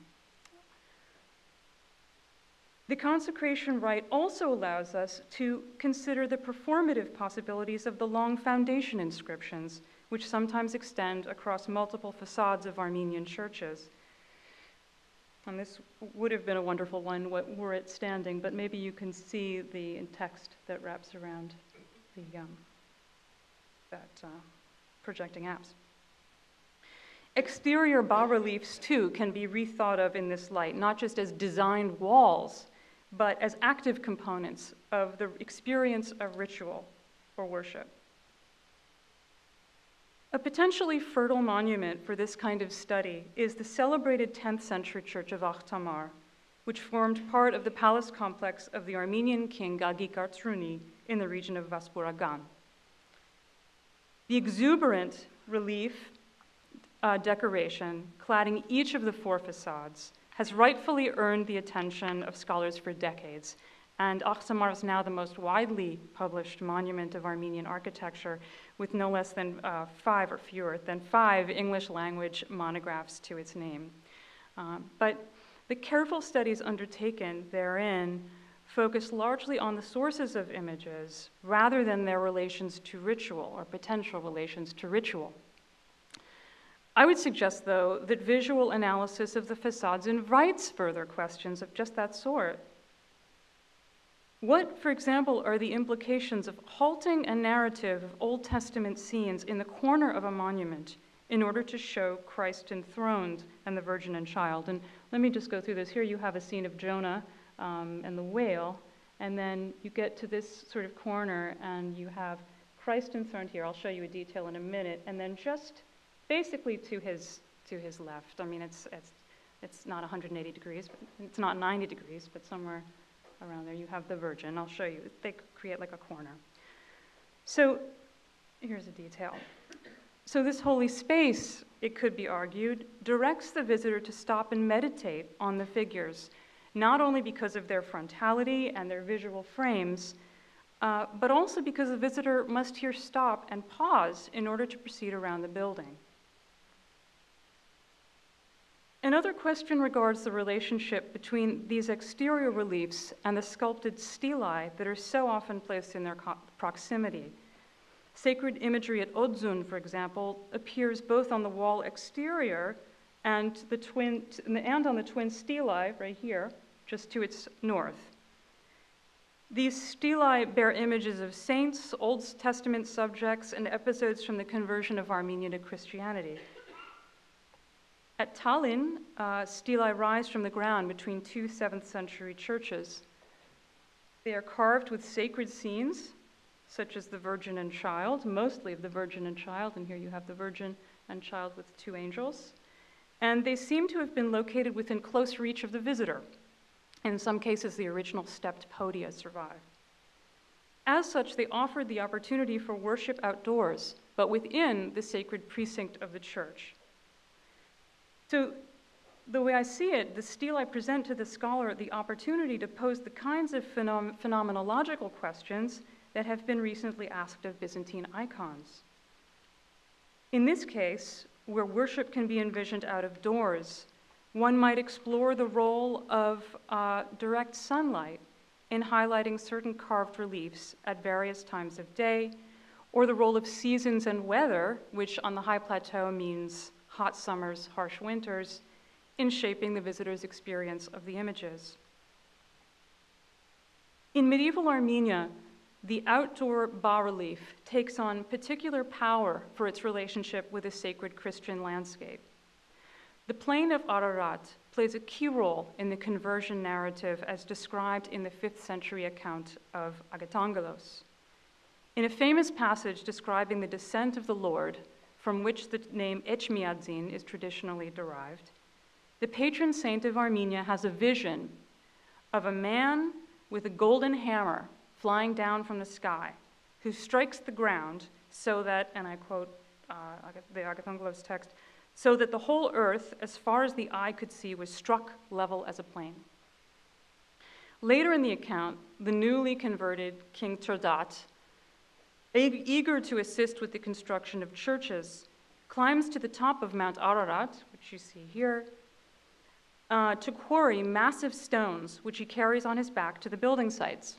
The consecration rite also allows us to consider the performative possibilities of the long foundation inscriptions, which sometimes extend across multiple facades of Armenian churches. And this would have been a wonderful one were it standing, but maybe you can see the text that wraps around the, projecting apse. Exterior bas-reliefs, too, can be rethought of in this light, not just as designed walls, but as active components of the experience of ritual or worship. A potentially fertile monument for this kind of study is the celebrated 10th century church of Akhtamar, which formed part of the palace complex of the Armenian king Gagik Artsruni in the region of Vaspuragan. The exuberant relief decoration cladding each of the 4 facades has rightfully earned the attention of scholars for decades, and Akhtamar is now the most widely published monument of Armenian architecture, with no less than 5 or fewer than 5 English language monographs to its name. But the careful studies undertaken therein focus largely on the sources of images rather than their relations to ritual or potential relations to ritual. I would suggest, though, that visual analysis of the facades invites further questions of just that sort. What, for example, are the implications of halting a narrative of Old Testament scenes in the corner of a monument in order to show Christ enthroned and the Virgin and Child? And let me just go through this. Here you have a scene of Jonah and the whale, and then you get to this sort of corner and you have Christ enthroned here. I'll show you a detail in a minute, and then just basically to his left. I mean, it's not 180 degrees, but it's not 90 degrees, but somewhere around there you have the Virgin. I'll show you. They create like a corner. So here's a detail. So this holy space, it could be argued, directs the visitor to stop and meditate on the figures, not only because of their frontality and their visual frames, but also because the visitor must here stop and pause in order to proceed around the building. Another question regards the relationship between these exterior reliefs and the sculpted stelae that are so often placed in their proximity. Sacred imagery at Odzun, for example, appears both on the wall exterior and on the twin stelae right here, just to its north. These stelae bear images of saints, Old Testament subjects, and episodes from the conversion of Armenia to Christianity. At Tallinn, stelae rise from the ground between two 7th century churches. They are carved with sacred scenes, such as the Virgin and Child, mostly of the Virgin and Child, and here you have the Virgin and Child with 2 angels. And they seem to have been located within close reach of the visitor. In some cases, the original stepped podia survive. As such, they offered the opportunity for worship outdoors, but within the sacred precinct of the church. So the way I see it, the stelae present to the scholar the opportunity to pose the kinds of phenomenological questions that have been recently asked of Byzantine icons. In this case, where worship can be envisioned out of doors, one might explore the role of direct sunlight in highlighting certain carved reliefs at various times of day, or the role of seasons and weather, which on the high plateau means hot summers, harsh winters, in shaping the visitor's experience of the images. In medieval Armenia, the outdoor bas-relief takes on particular power for its relationship with a sacred Christian landscape. The plain of Ararat plays a key role in the conversion narrative as described in the 5th century account of Agatangelos. In a famous passage describing the descent of the Lord, from which the name Echmiadzin is traditionally derived, the patron saint of Armenia has a vision of a man with a golden hammer flying down from the sky, who strikes the ground so that, and I quote the Agatangelos text, so that the whole earth, as far as the eye could see, was struck level as a plain. Later in the account, the newly converted King Turdat, eager to assist with the construction of churches, climbs to the top of Mount Ararat, which you see here, to quarry massive stones, which he carries on his back to the building sites.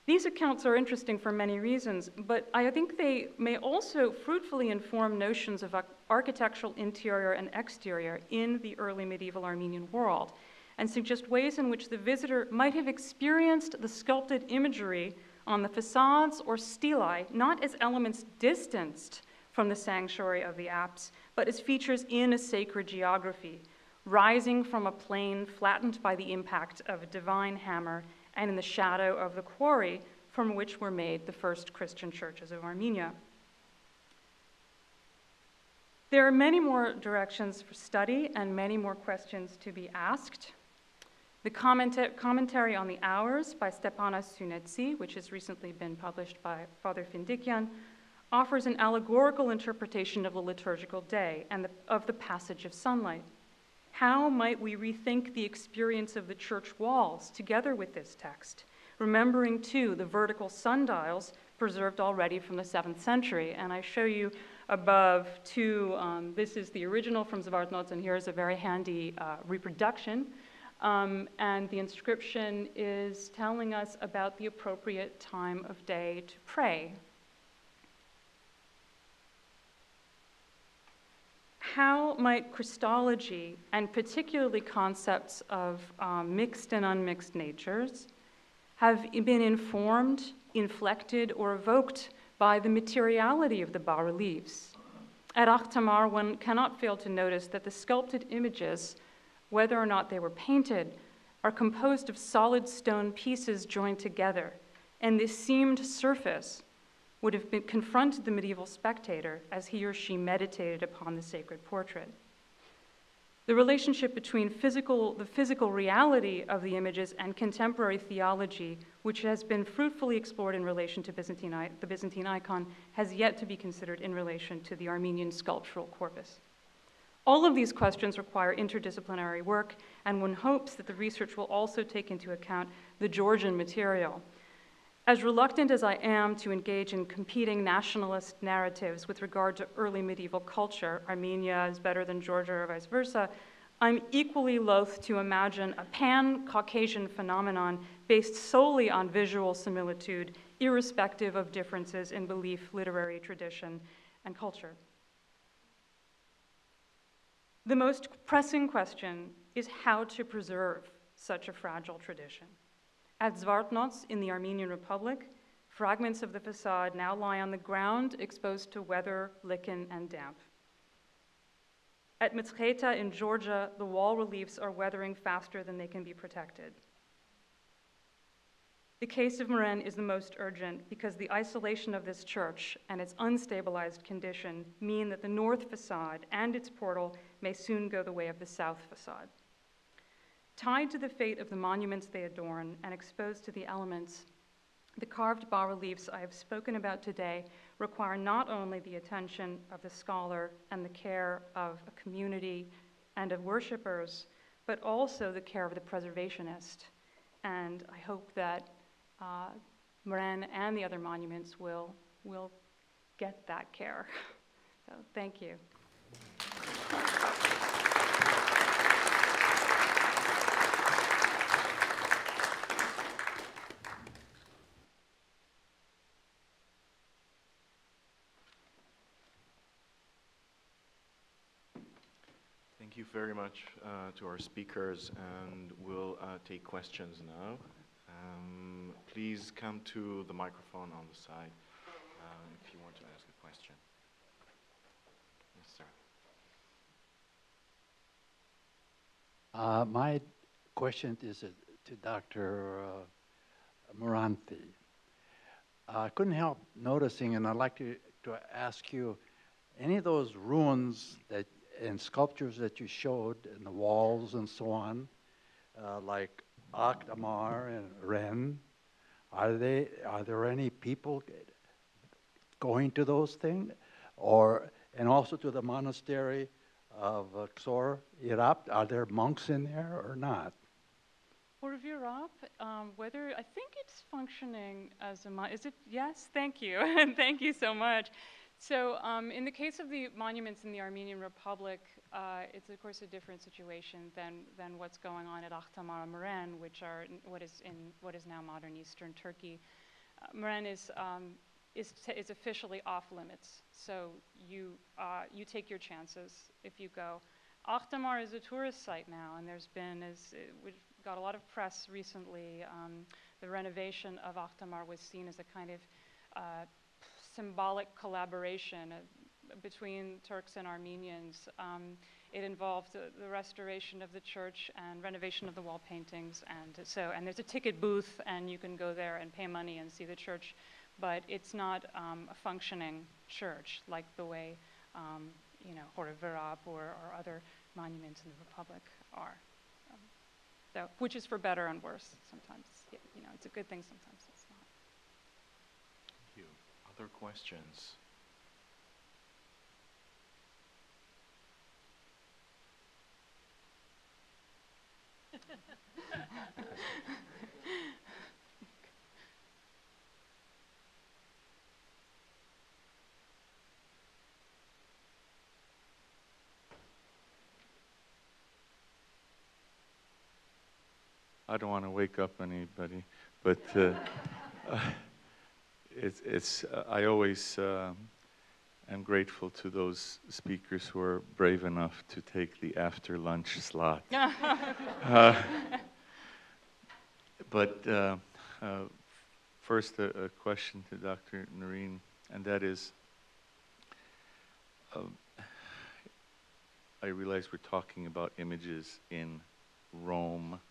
These accounts are interesting for many reasons, but I think they may also fruitfully inform notions of architectural interior and exterior in the early medieval Armenian world, and suggest ways in which the visitor might have experienced the sculpted imagery on the facades or stelae, not as elements distanced from the sanctuary of the apse, but as features in a sacred geography, rising from a plain flattened by the impact of a divine hammer and in the shadow of the quarry from which were made the first Christian churches of Armenia. There are many more directions for study and many more questions to be asked. The commentary on the Hours by Stepanas Sunetsi, which has recently been published by Father Findikyan, offers an allegorical interpretation of the liturgical day and of the passage of sunlight. How might we rethink the experience of the church walls together with this text, remembering too the vertical sundials preserved already from the 7th century? And I show you above two, this is the original from Zvartnots, and here's a very handy reproduction. And the inscription is telling us about the appropriate time of day to pray. How might Christology, and particularly concepts of mixed and unmixed natures, have been informed, inflected, or evoked by the materiality of the bas-reliefs? At Akhtamar, one cannot fail to notice that the sculpted images, whether or not they were painted, are composed of solid stone pieces joined together, and this seamed surface would have confronted the medieval spectator as he or she meditated upon the sacred portrait. The relationship between the physical reality of the images and contemporary theology, which has been fruitfully explored in relation to the Byzantine icon, has yet to be considered in relation to the Armenian sculptural corpus. All of these questions require interdisciplinary work, and one hopes that the research will also take into account the Georgian material. As reluctant as I am to engage in competing nationalist narratives with regard to early medieval culture, Armenia is better than Georgia or vice versa, I'm equally loath to imagine a pan-Caucasian phenomenon based solely on visual similitude, irrespective of differences in belief, literary tradition, and culture. The most pressing question is how to preserve such a fragile tradition. At Zvartnots in the Armenian Republic, fragments of the facade now lie on the ground, exposed to weather, lichen, and damp. At Mitzcheta in Georgia, the wall reliefs are weathering faster than they can be protected. The case of Marin is the most urgent because the isolation of this church and its unstabilized condition mean that the north facade and its portal may soon go the way of the south facade. Tied to the fate of the monuments they adorn and exposed to the elements, the carved bas-reliefs I have spoken about today require not only the attention of the scholar and the care of a community and of worshipers, but also the care of the preservationist. And I hope that Marin and the other monuments will get that care. So thank you. Thank you very much to our speakers, and we'll take questions now. Please come to the microphone on the side if you want to ask a question. Yes, sir. My question is to Dr. Maranci. I couldn't help noticing, and I'd like to ask you, any of those ruins that and sculptures that you showed in the walls and so on, like Akhtamar and Ren, are there any people going to those things, and also to the monastery of Xor Irap? Are there monks in there or not? For Virap, I think it's functioning as is it? Yes, thank you, and thank you so much. So in the case of the monuments in the Armenian Republic, it's of course a different situation than what's going on at Akhtamar and Meren, which are what is now modern Eastern Turkey. Meren is officially off limits, so you take your chances if you go. Akhtamar is a tourist site now, and we've got a lot of press recently. The renovation of Akhtamar was seen as a kind of symbolic collaboration between Turks and Armenians. It involved the restoration of the church and renovation of the wall paintings, and there's a ticket booth, and you can go there and pay money and see the church, but it's not a functioning church like the way Horovirap or other monuments in the Republic are. So, which is for better and worse. Sometimes, it's a good thing. Sometimes it's not. Thank you. Other questions? I don't want to wake up anybody, but I always am grateful to those speakers who are brave enough to take the after lunch slot. But first, a question to Dr. Noreen, and that is, I realize we're talking about images in Rome,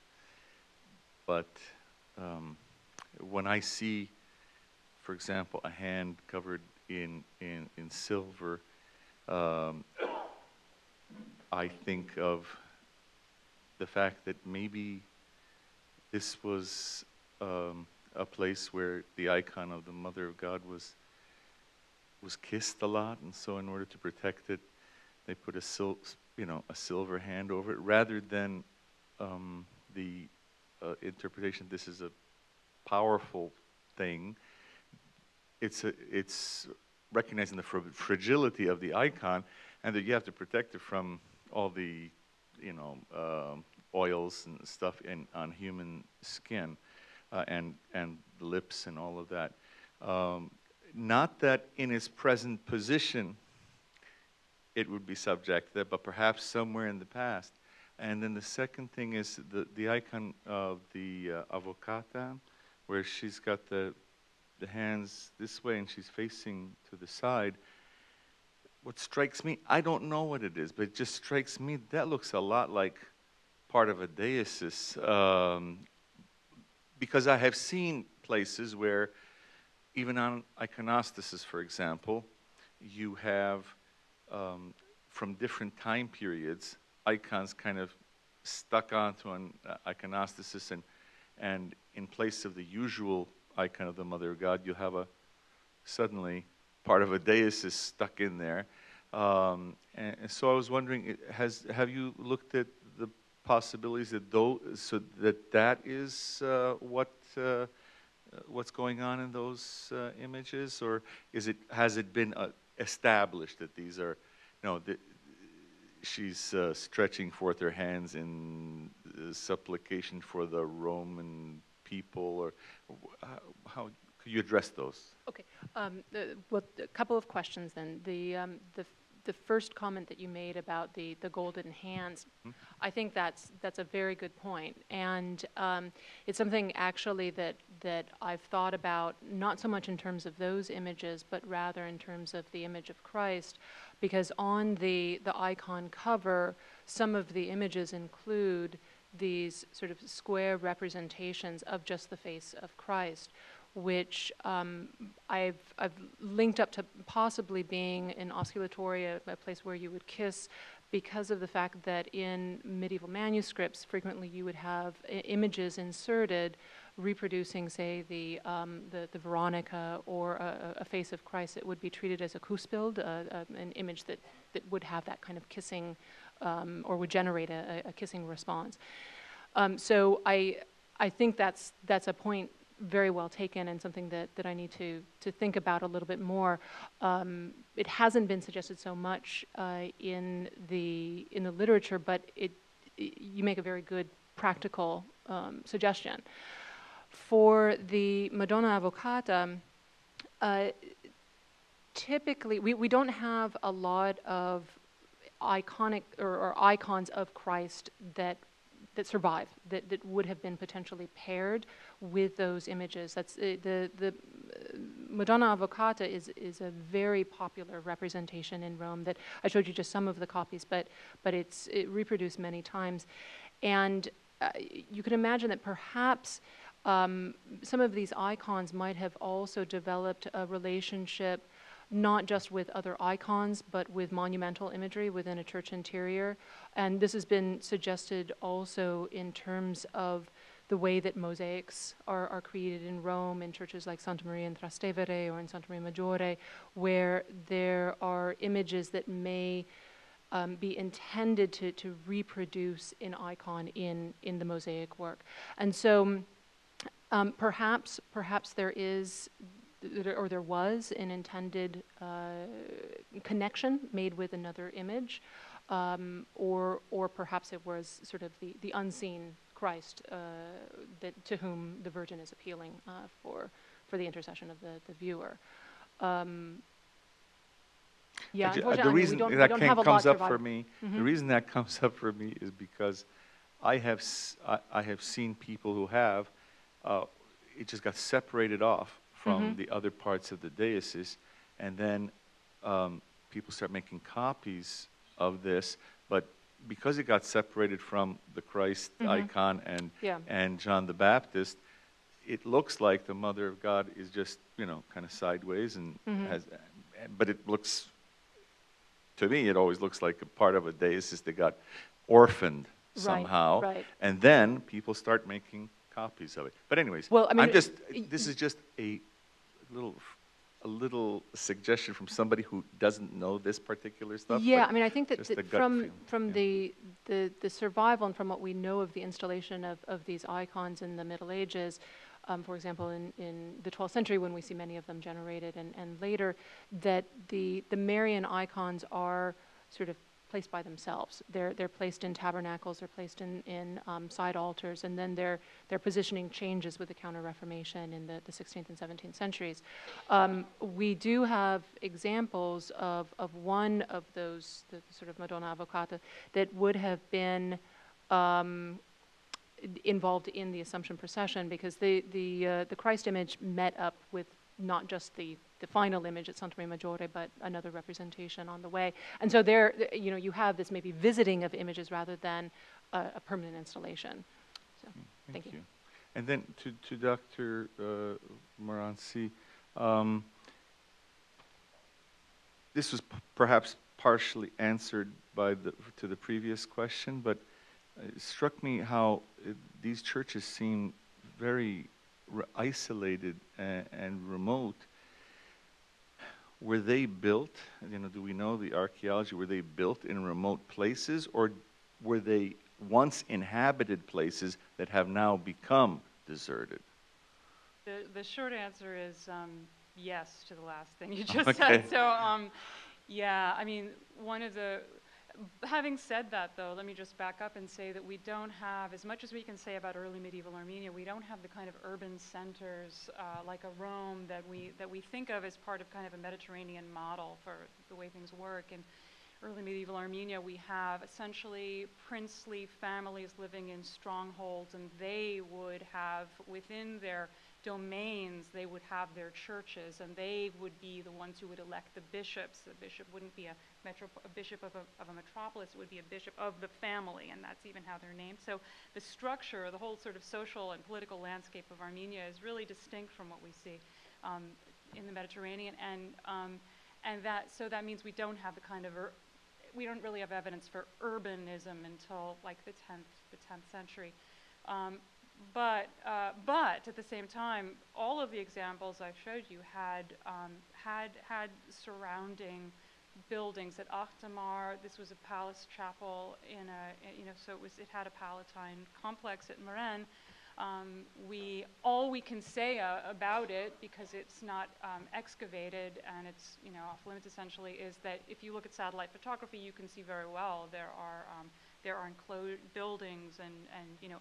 but when I see, for example, a hand covered in silver, I think of the fact that maybe this was a place where the icon of the Mother of God was kissed a lot, and so in order to protect it, they put a silver hand over it, rather than the interpretation this is a powerful thing. It's recognizing the fragility of the icon, and that you have to protect it from all the, oils and stuff on human skin, and the lips and all of that. Not that in its present position it would be subject to that, but perhaps somewhere in the past. And then the second thing is the icon of the avocata, where she's got the hands this way and she's facing to the side. What strikes me, I don't know what it is, but it just strikes me that looks a lot like part of a diocesis, because I have seen places where, even on iconostasis, for example, you have, from different time periods, icons kind of stuck onto an iconostasis, and in place of the usual icon of the Mother of God, you have suddenly part of a diocesis stuck in there. And so I was wondering, have you looked at the possibilities that is what's going on in those images, or has it been established that these are, she's stretching forth her hands in supplication for the Roman people, or how could you address those? Okay. Well, a couple of questions then. The first comment that you made about the golden hands, I think that's a very good point, and it's something actually that I've thought about, not so much in terms of those images, but rather in terms of the image of Christ, because on the icon cover, some of the images include these sort of square representations of just the face of Christ, which I've linked up to possibly being an osculatory, a place where you would kiss, because of the fact that in medieval manuscripts, frequently you would have images inserted reproducing, say, the Veronica or a face of Christ. It would be treated as a Kussbild, an image that would have that kind of kissing, or would generate a kissing response. So I think that's a point very well taken, and something that I need to think about a little bit more. It hasn't been suggested so much in the literature, but you make a very good practical suggestion. For the Madonna Avocata, typically we don't have a lot of iconic or icons of Christ that survive, that would have been potentially paired with those images. That's the Madonna Avocata is a very popular representation in Rome. That I showed you just some of the copies, but it reproduced many times, and you can imagine that perhaps some of these icons might have also developed a relationship, not just with other icons, but with monumental imagery within a church interior. And this has been suggested also in terms of the way that mosaics are created in Rome, in churches like Santa Maria in Trastevere or in Santa Maria Maggiore, where there are images that may be intended to reproduce an icon in the mosaic work. And so perhaps there is, or there was, an intended connection made with another image, or perhaps it was sort of the unseen Christ to whom the Virgin is appealing for the intercession of the viewer. Yeah, the reason we that don't have a lot comes up survive. for me, the reason that comes up for me is because I have seen people who have it just got separated off from the other parts of the diocese, and then people start making copies of this, but because it got separated from the Christ icon and John the Baptist, it looks like the Mother of God is just, kind of sideways, and but it looks, to me, it always looks like a part of a diocese that got orphaned somehow, and then people start making copies of it. But anyways, well, I mean, this is just a little suggestion from somebody who doesn't know this particular stuff. Yeah, I mean, I think that from the the survival and from what we know of the installation of these icons in the Middle Ages, for example, in the 12th century when we see many of them generated and later, that the Marian icons are sort of placed by themselves. They're placed in tabernacles, they're placed in side altars, and then their positioning changes with the Counter-Reformation in the 16th and 17th centuries. We do have examples of one of those, the sort of Madonna Avvocata, that would have been involved in the Assumption procession, because the Christ image met up with not just the final image at Santa Maria Maggiore, but another representation on the way. And so there, you have this maybe visiting of images rather than a permanent installation. So, thank you. And then to Dr. Maranci, this was perhaps partially answered to the previous question, but it struck me how these churches seem very isolated and remote. Were they built, do we know the archaeology, were they built in remote places, or were they once inhabited places that have now become deserted? The short answer is yes to the last thing you just said. So, yeah, I mean, having said that, though, let me just back up and say that we don't have, as much as we can say about early medieval Armenia, we don't have the kind of urban centers like a Rome that we think of as part of kind of a Mediterranean model for the way things work. In early medieval Armenia, we have essentially princely families living in strongholds, and they would have within their domains, they would have their churches, and they would be the ones who would elect the bishops. The bishop wouldn't be a bishop of a metropolis, it would be a bishop of the family, and that's even how they're named. So the structure, the whole sort of social and political landscape of Armenia is really distinct from what we see in the Mediterranean, and that means we don't have the kind of we don't really have evidence for urbanism until like the 10th century. But at the same time, all of the examples I showed you had surrounding buildings. At Achtamar, this was a palace chapel so it had a palatine complex. At Marin, all we can say about it, because it's not excavated and it's off limits essentially, is that if you look at satellite photography, you can see very well there are enclosed buildings and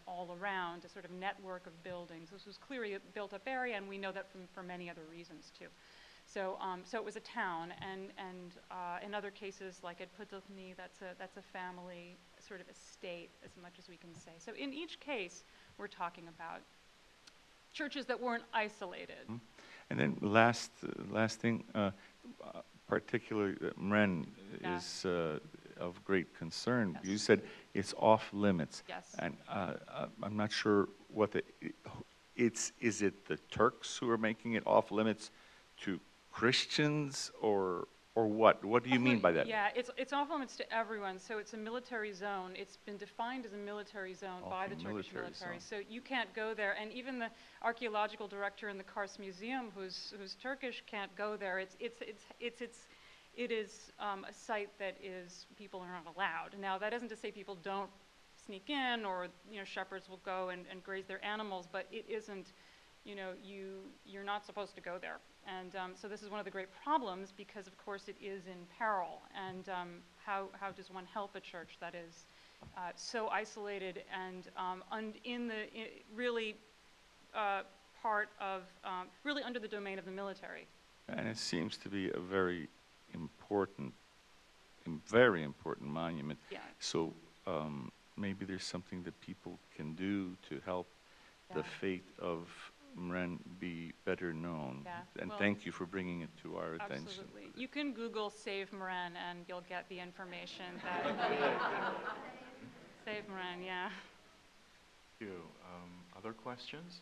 all around, a sort of network of buildings. This was clearly a built-up area, and we know that for many other reasons too. So it was a town, and in other cases, like at Putovny, that's a family sort of estate, as much as we can say. So in each case, we're talking about churches that weren't isolated. Mm-hmm. And then last thing, particularly Marin is of great concern. Yes. You said it's off limits. Yes. And I'm not sure what is it the Turks who are making it off limits to Christians, or what? What do you mean by that? Yeah, it's off limits to everyone. So it's a military zone. It's been defined as a military zone by the Turkish military. So you can't go there. And even the archaeological director in the Kars Museum, who's Turkish, can't go there. It is a site that people are not allowed. Now that isn't to say people don't sneak in, or shepherds will go and graze their animals, but it isn't. You're not supposed to go there. And so this is one of the great problems, because of course it is in peril. And how does one help a church that is so isolated and really part of, really under the domain of the military? And it seems to be a very important monument. Yeah. So maybe there's something that people can do to help the fate of Marin be better known. Yeah. And well, thank you for bringing it to our attention. Absolutely. You can Google Save Marin and you'll get the information that Save Marin, yeah. Thank you. Other questions?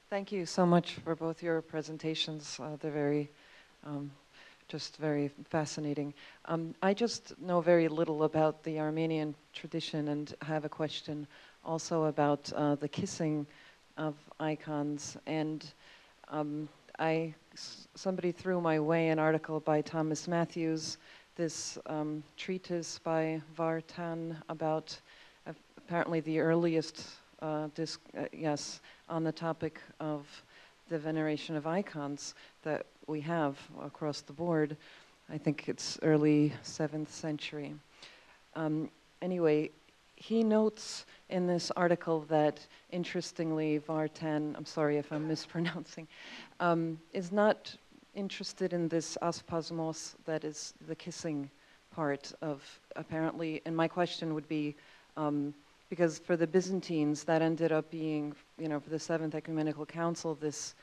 Thank you so much for both your presentations. They're very, just very fascinating. I just know very little about the Armenian tradition, and have a question also about the kissing of icons. And somebody threw my way an article by Thomas Matthews, this treatise by Vartan about apparently the earliest yes, on the topic of the veneration of icons that we have across the board. I think it's early 7th century. Anyway, he notes in this article that, interestingly, Vartan, I'm sorry if I'm mispronouncing, is not interested in this aspasmos, that is the kissing part of, apparently, and my question would be, because for the Byzantines, that ended up being, you know, for the Seventh Ecumenical Council, this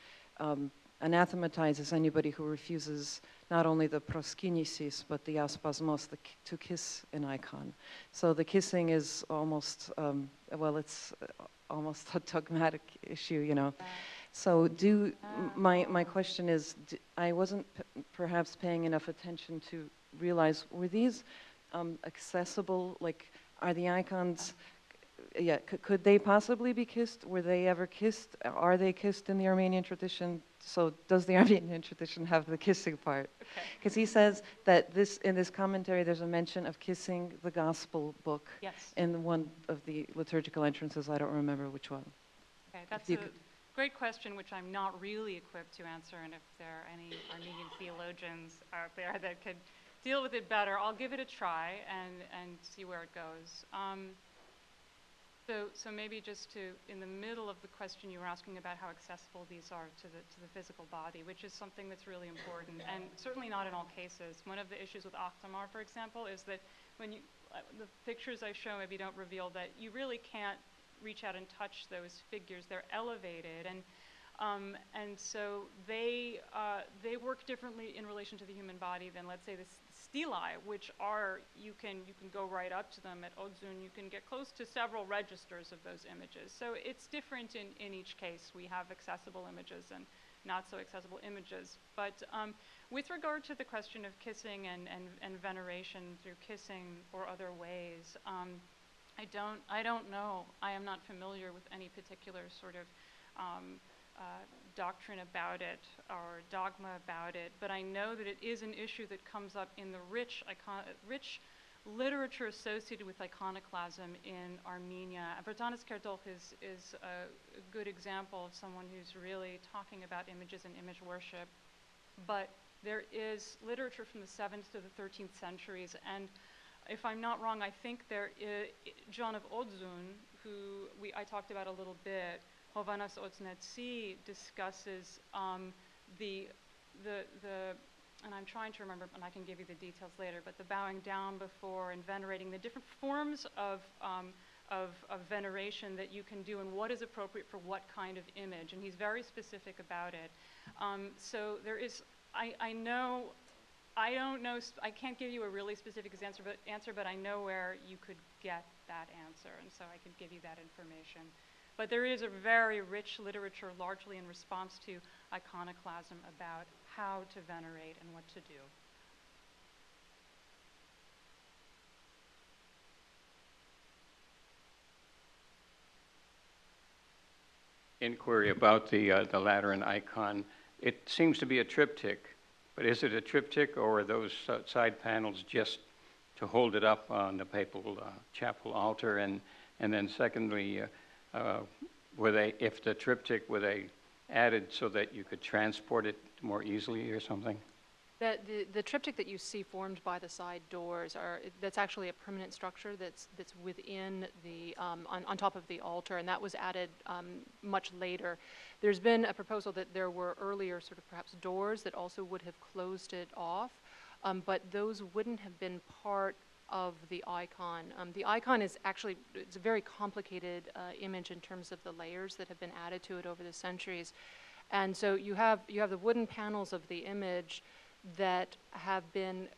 anathematizes anybody who refuses not only the proskinesis, but the aspasmos, to kiss an icon. So the kissing is almost, well, it's almost a dogmatic issue, you know. So my question is, I wasn't perhaps paying enough attention to realize, were these accessible, like, are the icons, yeah, could they possibly be kissed? Were they ever kissed? Are they kissed in the Armenian tradition? So does the Armenian tradition have the kissing part? Because he says that in this commentary there's a mention of kissing the gospel book in one of the liturgical entrances. I don't remember which one. Okay, that's a great question, which I'm not really equipped to answer, and if there are any Armenian theologians out there that could deal with it better, I'll give it a try and see where it goes. So maybe just in the middle of the question, you were asking about how accessible these are to the physical body, which is something that's really important, and certainly not in all cases. One of the issues with Akhtamar, for example, is that when the pictures I show maybe don't reveal that you really can't reach out and touch those figures. They're elevated, and so they work differently in relation to the human body than, let's say, the stelae, which are, you can go right up to them. At Odzun, you can get close to several registers of those images. So it's different in each case. We have accessible images and not so accessible images. But with regard to the question of kissing and veneration through kissing or other ways, I don't know. I am not familiar with any particular sort of doctrine about it or dogma about it, but I know that it is an issue that comes up in the rich literature associated with iconoclasm in Armenia. Bertanas Kerdolf is a good example of someone who's really talking about images and image worship, but there is literature from the 7th to the 13th centuries, and if I'm not wrong, I think there is John of Odzun, who I talked about a little bit. Hovanas Oznetsi discusses and I'm trying to remember, and I can give you the details later, but the bowing down before and venerating, the different forms of veneration that you can do and what is appropriate for what kind of image, and he's very specific about it. So there is, I don't know, I can't give you a really specific answer, but I know where you could get that answer, and so I can give you that information. But there is a very rich literature, largely in response to iconoclasm, about how to venerate and what to do. Inquiry about the Lateran icon. It seems to be a triptych, but is it a triptych, or are those side panels just to hold it up on the papal chapel altar? And then secondly, were they, if the triptych, were they added so that you could transport it more easily or something? The triptych that you see formed by the side doors that's actually a permanent structure that's within the on top of the altar, and that was added much later. There's been a proposal that there were earlier sort of perhaps doors that also would have closed it off, but those wouldn't have been part of the icon. The icon is actually, it's a very complicated image in terms of the layers that have been added to it over the centuries. And so you have the wooden panels of the image that have been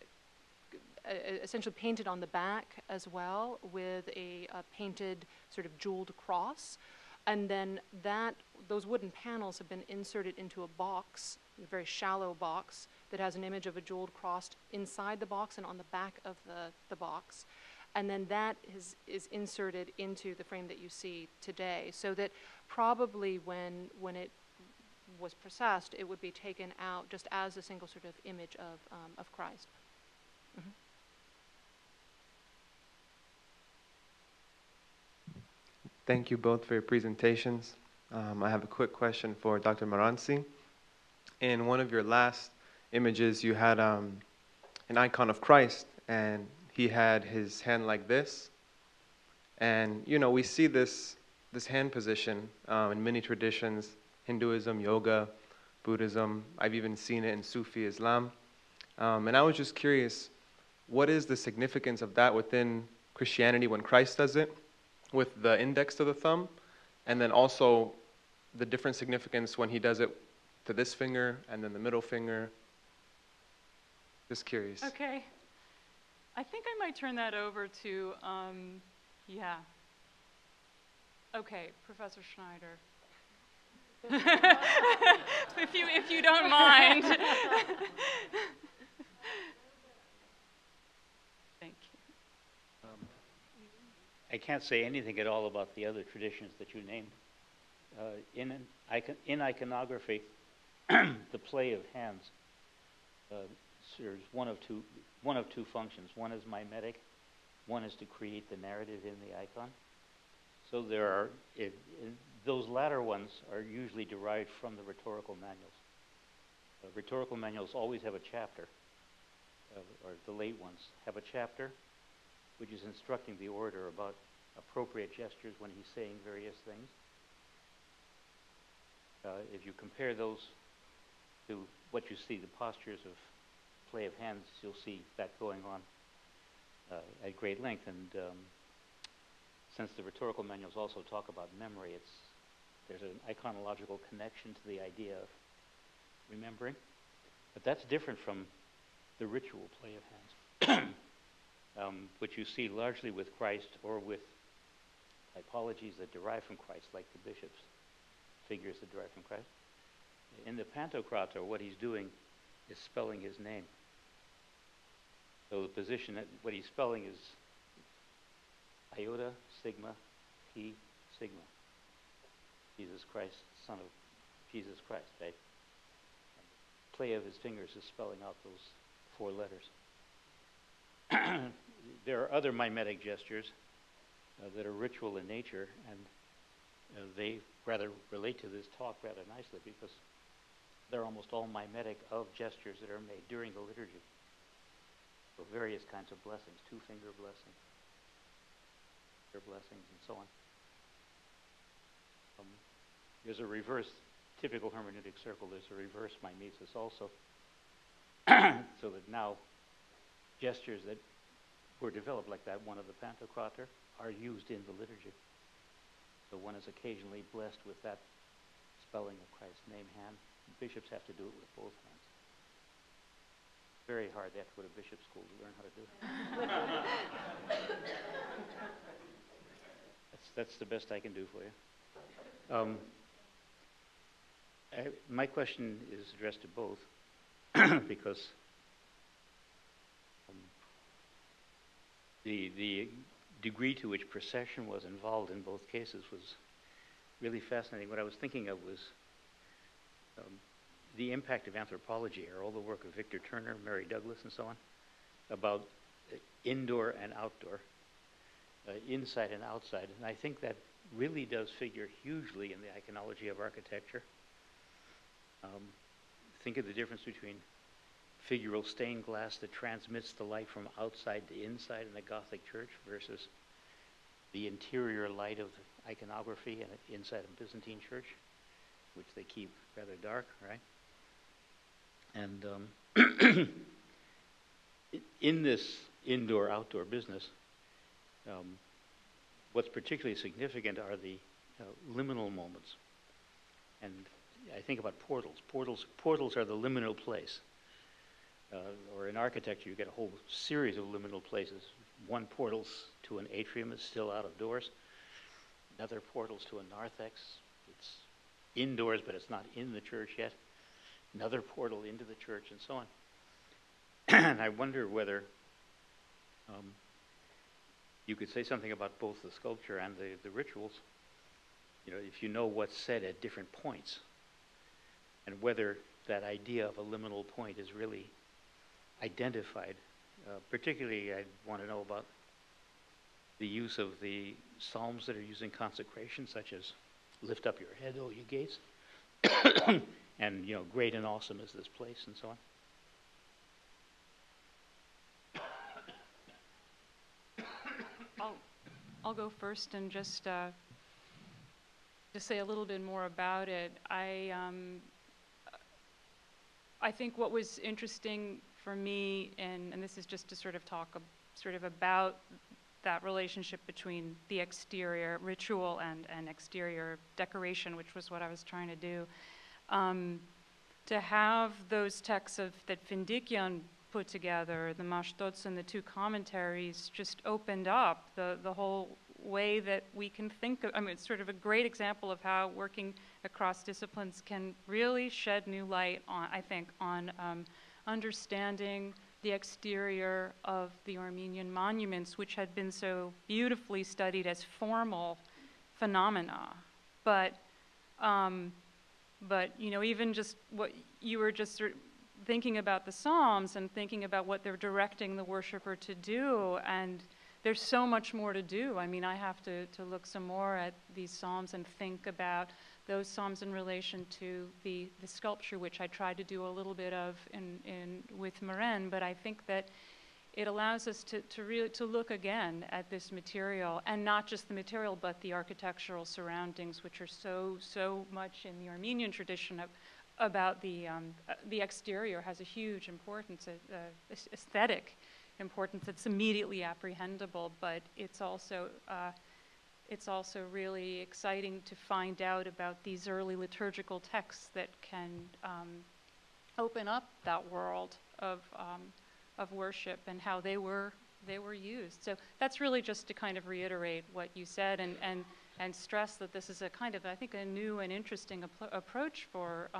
essentially painted on the back as well with a painted sort of jeweled cross. And then those wooden panels have been inserted into a box, a very shallow box, that has an image of a jeweled cross inside the box and on the back of the box. And then that is inserted into the frame that you see today. So that probably when it was processed, it would be taken out just as a single sort of image of Christ. Thank you both for your presentations. I have a quick question for Dr. Maranci. In one of your last images, you had an icon of Christ, and he had his hand like this. And, you know, we see this hand position in many traditions, Hinduism, yoga, Buddhism. I've even seen it in Sufi Islam. And I was just curious, what is the significance of that within Christianity when Christ does it, with the index to the thumb, and then also the different significance when he does it to this finger and then the middle finger? Just curious. Okay. I think I might turn that over to, yeah. Okay, Professor Schneider. if you don't mind. Thank you. I can't say anything at all about the other traditions that you named. In iconography, the play of hands serves one of two functions. One is mimetic, one is to create the narrative in the icon. So there are those latter ones are usually derived from the rhetorical manuals. Rhetorical manuals always have a chapter, or the late ones have a chapter, which is instructing the orator about appropriate gestures when he's saying various things. If you compare those to what you see, the postures of play of hands, you'll see that going on at great length. And since the rhetorical manuals also talk about memory, there's an iconological connection to the idea of remembering. But that's different from the ritual play of hands, which you see largely with Christ or with typologies that derive from Christ, like the bishop's figures that derive from Christ. In the Pantocrator, what he's doing is spelling his name. So the position, what he's spelling is iota, sigma, P, sigma. Jesus Christ, son of Jesus Christ, right? The play of his fingers is spelling out those four letters. There are other mimetic gestures that are ritual in nature, and they rather relate to this talk rather nicely because they're almost all mimetic of gestures that are made during the liturgy for various kinds of blessings, two-finger blessings, their blessings, and so on. There's a reverse, typical hermeneutic circle, there's a reverse mimesis also, so that now gestures that were developed like that one of the Pantocrator are used in the liturgy. So one is occasionally blessed with that spelling of Christ's name hand. Bishops have to do it with both hands. Very hard. They have to go to bishop school to learn how to do it. That's the best I can do for you. My question is addressed to both because the degree to which procession was involved in both cases was really fascinating. What I was thinking of was the impact of anthropology, or all the work of Victor Turner, Mary Douglas, and so on, about indoor and outdoor, inside and outside. And I think that really does figure hugely in the iconology of architecture. Think of the difference between figural stained glass that transmits the light from outside to inside in a Gothic church versus the interior light of the iconography inside a Byzantine church, which they keep rather dark, right? And in this indoor-outdoor business, what's particularly significant are the liminal moments. And I think about portals. Portals are the liminal place. Or in architecture, you get a whole series of liminal places. One portals to an atrium is still out of doors. Another portals to a narthex. It's indoors, but it's not in the church yet. Another portal into the church, and so on. And I wonder whether you could say something about both the sculpture and the rituals. You know, if you know what's said at different points, and whether that idea of a liminal point is really identified. Particularly, I want to know about the use of the psalms that are used in consecration, such as "Lift up your head, O you gates," and "Great and awesome is this place," and so on. I'll go first and just say a little bit more about it. I think what was interesting for me, and this is just to sort of talk about that relationship between the exterior ritual and exterior decoration, which was what I was trying to do. To have those texts that Findikian put together, the Mashtots and the two commentaries, just opened up the whole way that we can think of. I mean, it's sort of a great example of how working across disciplines can really shed new light on, I think, on understanding the exterior of the Armenian monuments, which had been so beautifully studied as formal phenomena. But even just what you were just sort of thinking about the Psalms and thinking about what they're directing the worshiper to do, and there's so much more to do. I mean, I have to look some more at these Psalms and think about those Psalms in relation to the sculpture, which I tried to do a little bit of with Maren, but I think that it allows us to really look again at this material, and not just the material, but the architectural surroundings, which are so much in the Armenian tradition about the exterior has a huge importance, aesthetic importance that's immediately apprehendable, but it's also really exciting to find out about these early liturgical texts that can open up that world of worship and how they were used. So that's really just to kind of reiterate what you said and stress that this is a kind of, I think, a new and interesting approach for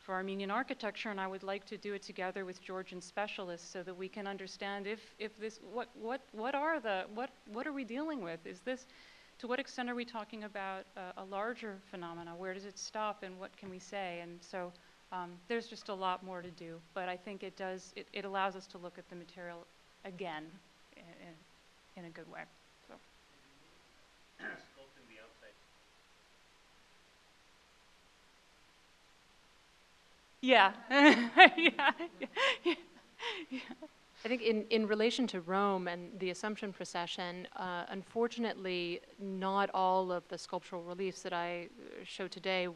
Armenian architecture, and I would like to do it together with Georgian specialists so that we can understand if this, what are we dealing with? Is this, to what extent are we talking about a larger phenomena? Where does it stop, and what can we say? And so there's just a lot more to do, but I think it allows us to look at the material again in a good way. So. Sculpting the outside. Yeah. Yeah. I think in relation to Rome and the Assumption procession, unfortunately, not all of the sculptural reliefs that I show today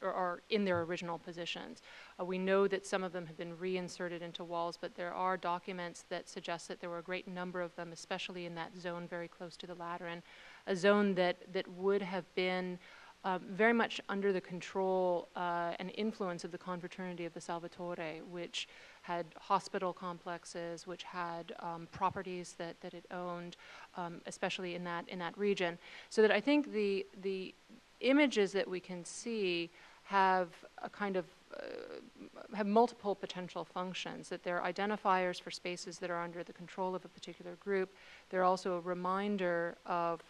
are in their original positions. We know that some of them have been reinserted into walls, but there are documents that suggest that there were a great number of them, especially in that zone very close to the Lateran, a zone that would have been very much under the control and influence of the confraternity of the Salvatore, which had hospital complexes, which had properties that it owned, especially in that region. So that I think the images that we can see have a kind of have multiple potential functions, that they're identifiers for spaces that are under the control of a particular group. They're also a reminder of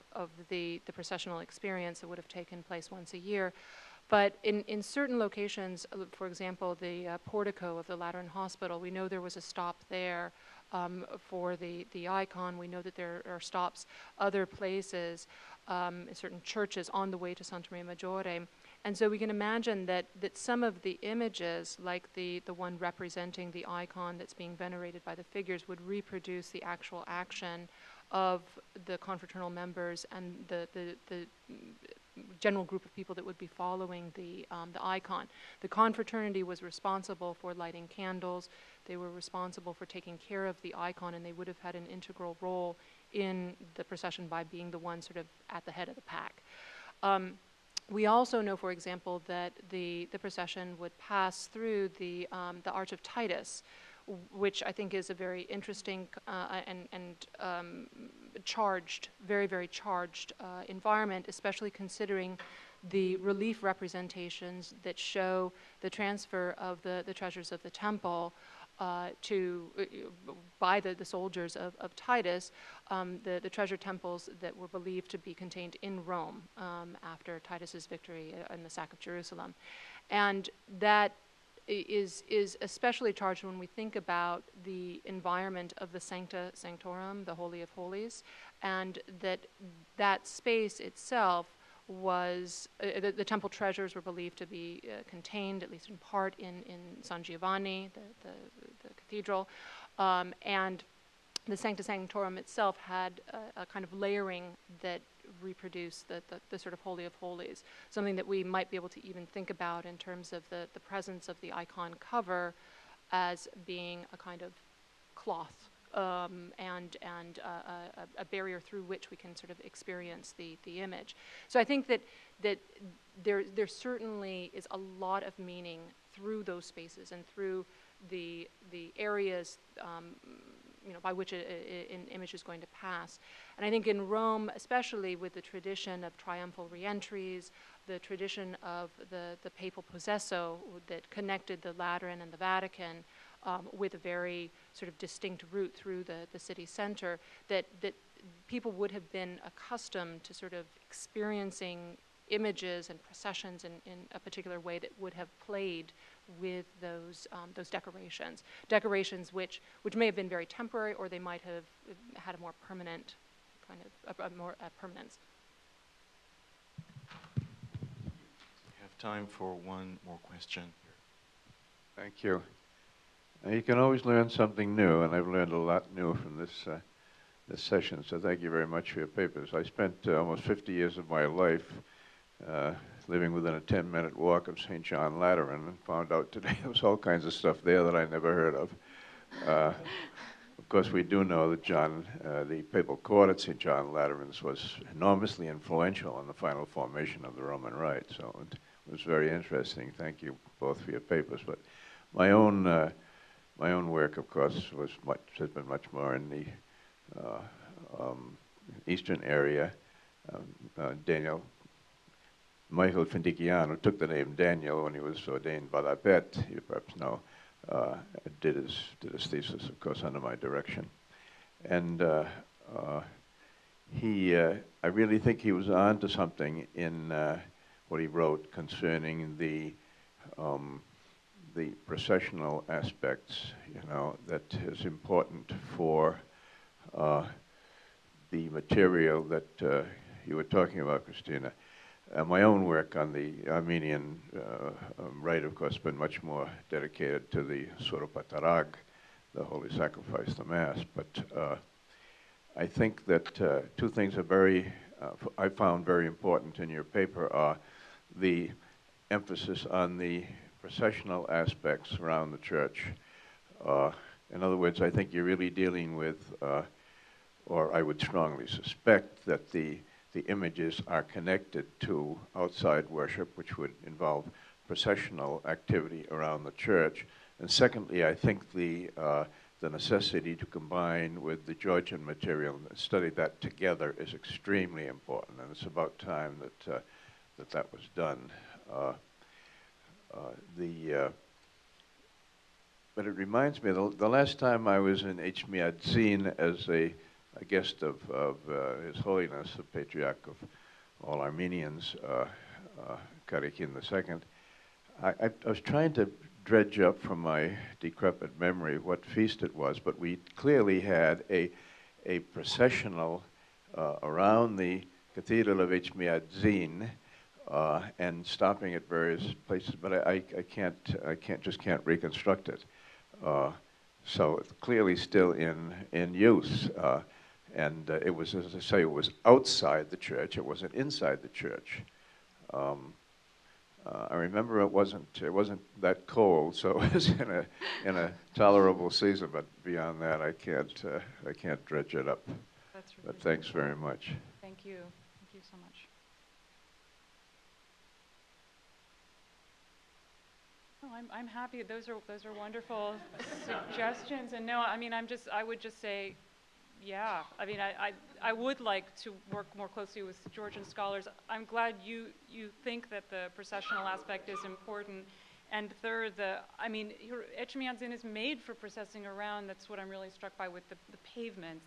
the processional experience that would have taken place once a year. But in certain locations, for example, the portico of the Lateran Hospital, we know there was a stop there for the icon. We know that there are stops other places, in certain churches on the way to Santa Maria Maggiore. And so we can imagine that some of the images, like the one representing the icon that's being venerated by the figures, would reproduce the actual action of the confraternal members and the general group of people that would be following the icon. The confraternity was responsible for lighting candles. They were responsible for taking care of the icon, and they would have had an integral role in the procession by being the one sort of at the head of the pack. We also know, for example, that the procession would pass through the Arch of Titus, which I think is a very interesting and charged, very, very charged environment, especially considering the relief representations that show the transfer of the treasures of the temple by the soldiers of Titus, the treasure temples that were believed to be contained in Rome after Titus's victory in the sack of Jerusalem. And that is especially charged when we think about the environment of the Sancta Sanctorum, the Holy of Holies, and that space itself was, the temple treasures were believed to be contained, at least in part, in San Giovanni, the cathedral, and the Sancta Sanctorum itself had a kind of layering that reproduced the sort of Holy of Holies, something that we might be able to even think about in terms of the presence of the icon cover as being a kind of cloth and a barrier through which we can sort of experience the image. So I think that there certainly is a lot of meaning through those spaces and through the areas by which an image is going to pass. And I think in Rome, especially with the tradition of triumphal reentries, the tradition of the papal possesso that connected the Lateran and the Vatican with a very sort of distinct route through the city center, that people would have been accustomed to sort of experiencing images and processions in a particular way that would have played with those decorations which may have been very temporary, or they might have had a more permanent kind of a permanence. We have time for one more question. Thank you. You can always learn something new, and I've learned a lot new from this session, so thank you very much for your papers. I spent almost 50 years of my life living within a 10-minute walk of St. John Lateran, and found out today there was all kinds of stuff there that I never heard of. Of course, we do know that the papal court at St. John Lateran's was enormously influential in the final formation of the Roman Rite, so it was very interesting. Thank you both for your papers. But my own work, of course, has been much more in the eastern area. Michael Findiciano took the name Daniel when he was ordained by Badabet, you perhaps know, did his thesis, of course, under my direction. And I really think he was on to something in what he wrote concerning the processional aspects, that is important for the material that you were talking about, Christina. My own work on the Armenian rite, of course, has been much more dedicated to the Soropatarag, the Holy Sacrifice, the Mass. But I think that two things I found very important in your paper are the emphasis on the processional aspects around the church. In other words, I think you're really dealing with, or I would strongly suspect that the images are connected to outside worship, which would involve processional activity around the church. And secondly, I think the necessity to combine with the Georgian material and study that together is extremely important, and it's about time that was done. But it reminds me, the last time I was in Ecumenical as a guest of His Holiness, the Patriarch of all Armenians, Karakin II, I was trying to dredge up from my decrepit memory what feast it was, but we clearly had a processional around the Cathedral of Ecumenical and stopping at various places, but I can't reconstruct it. So it's clearly still in use. And it was, as I say, it was outside the church. It wasn't inside the church. I remember it wasn't that cold, so it was in a tolerable season. But beyond that, I can't dredge it up. That's really but thanks very much. Thank you. Thank you so much. Oh, I'm happy. Those are wonderful suggestions. And no, I mean, I would just say, yeah. I mean, I would like to work more closely with Georgian scholars. I'm glad you think that the processional aspect is important. And third, Ecumenical is made for processing around. That's what I'm really struck by with the pavements,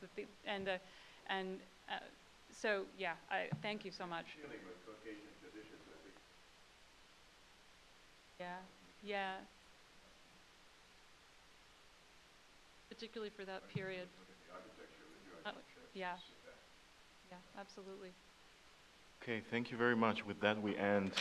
so yeah. Thank you so much. Dealing with Caucasian traditions, I think. Yeah. particularly for that period. Yeah. Yeah, absolutely. Okay, thank you very much. With that, we end.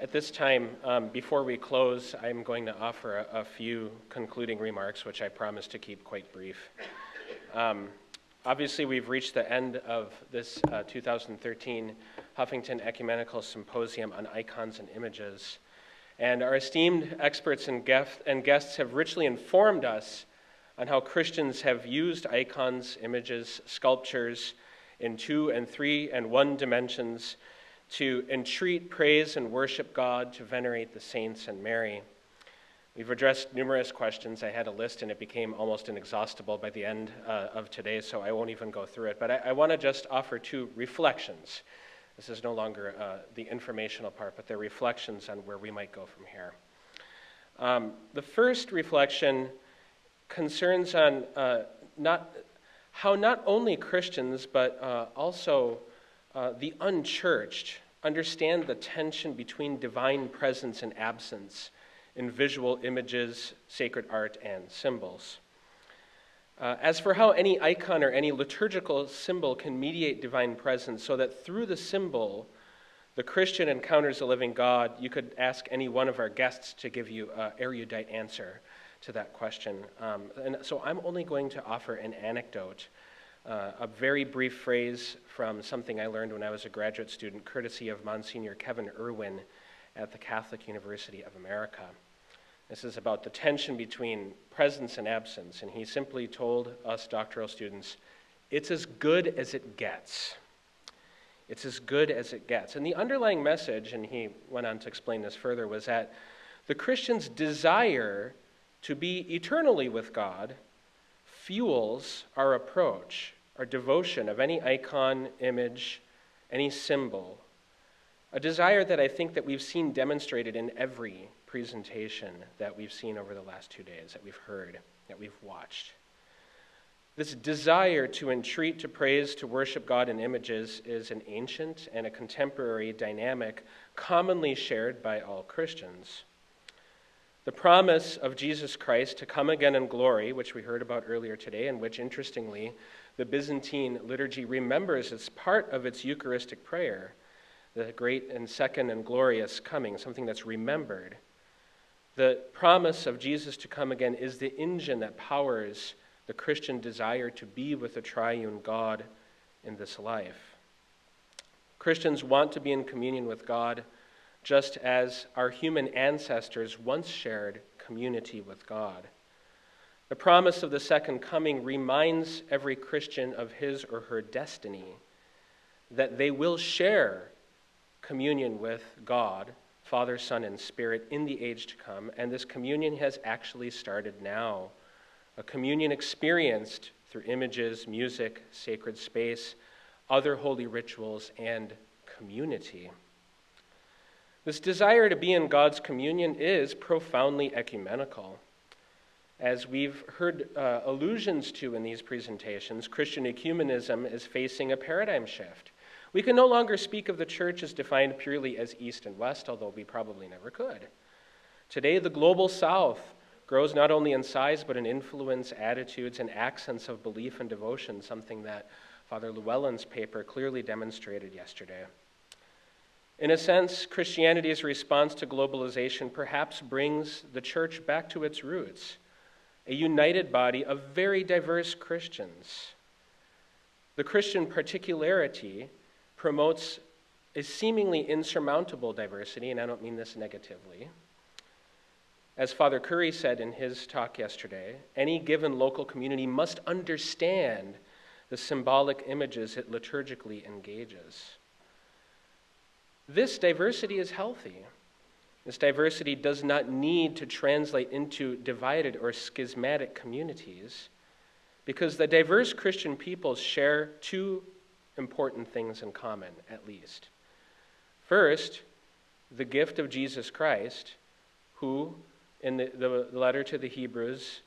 At this time, before we close, I'm going to offer a few concluding remarks, which I promise to keep quite brief. Obviously, we've reached the end of this 2013 Huffington Ecumenical Symposium on Icons and Images, and our esteemed experts and guests have richly informed us on how Christians have used icons, images, sculptures in 2 and 3 and 1 dimensions to entreat, praise, and worship God, to venerate the saints and Mary. We've addressed numerous questions. I had a list and it became almost inexhaustible by the end of today, so I won't even go through it. But I want to just offer 2 reflections. This is no longer the informational part, but they're reflections on where we might go from here. The first reflection concerns on how not only Christians, but also the unchurched understand the tension between divine presence and absence in visual images, sacred art, and symbols. As for how any icon or any liturgical symbol can mediate divine presence, so that through the symbol, the Christian encounters a living God, you could ask any one of our guests to give you an erudite answer to that question. And so I'm only going to offer an anecdote, a very brief phrase from something I learned when I was a graduate student, courtesy of Monsignor Kevin Irwin at the Catholic University of America. This is about the tension between presence and absence, and he simply told us doctoral students, it's as good as it gets. It's as good as it gets. And the underlying message, and he went on to explain this further, was that the Christian's desire to be eternally with God fuels our approach, our devotion of any icon, image, any symbol, a desire that I think that we've seen demonstrated in every presentation that we've seen over the last 2 days, that we've heard, that we've watched. This desire to entreat, to praise, to worship God in images is an ancient and a contemporary dynamic commonly shared by all Christians. The promise of Jesus Christ to come again in glory, which we heard about earlier today, and which, interestingly, the Byzantine liturgy remembers as part of its Eucharistic prayer, the great and second and glorious coming, something that's remembered. The promise of Jesus to come again is the engine that powers the Christian desire to be with the triune God in this life. Christians want to be in communion with God, just as our human ancestors once shared community with God. The promise of the second coming reminds every Christian of his or her destiny, that they will share communion with God, Father, Son, and Spirit in the age to come, and this communion has actually started now. A communion experienced through images, music, sacred space, other holy rituals, and community. This desire to be in God's communion is profoundly ecumenical. As we've heard allusions to in these presentations, Christian ecumenism is facing a paradigm shift. We can no longer speak of the church as defined purely as East and West, although we probably never could. Today, the global South grows not only in size, but in influence, attitudes, and accents of belief and devotion, something that Father Llewellyn's paper clearly demonstrated yesterday. In a sense, Christianity's response to globalization perhaps brings the church back to its roots, a united body of very diverse Christians. The Christian particularity promotes a seemingly insurmountable diversity, and I don't mean this negatively. As Father Curry said in his talk yesterday, any given local community must understand the symbolic images it liturgically engages. This diversity is healthy. This diversity does not need to translate into divided or schismatic communities, because the diverse Christian peoples share 2 important things in common, at least. First, the gift of Jesus Christ, who, in the letter to the Hebrews,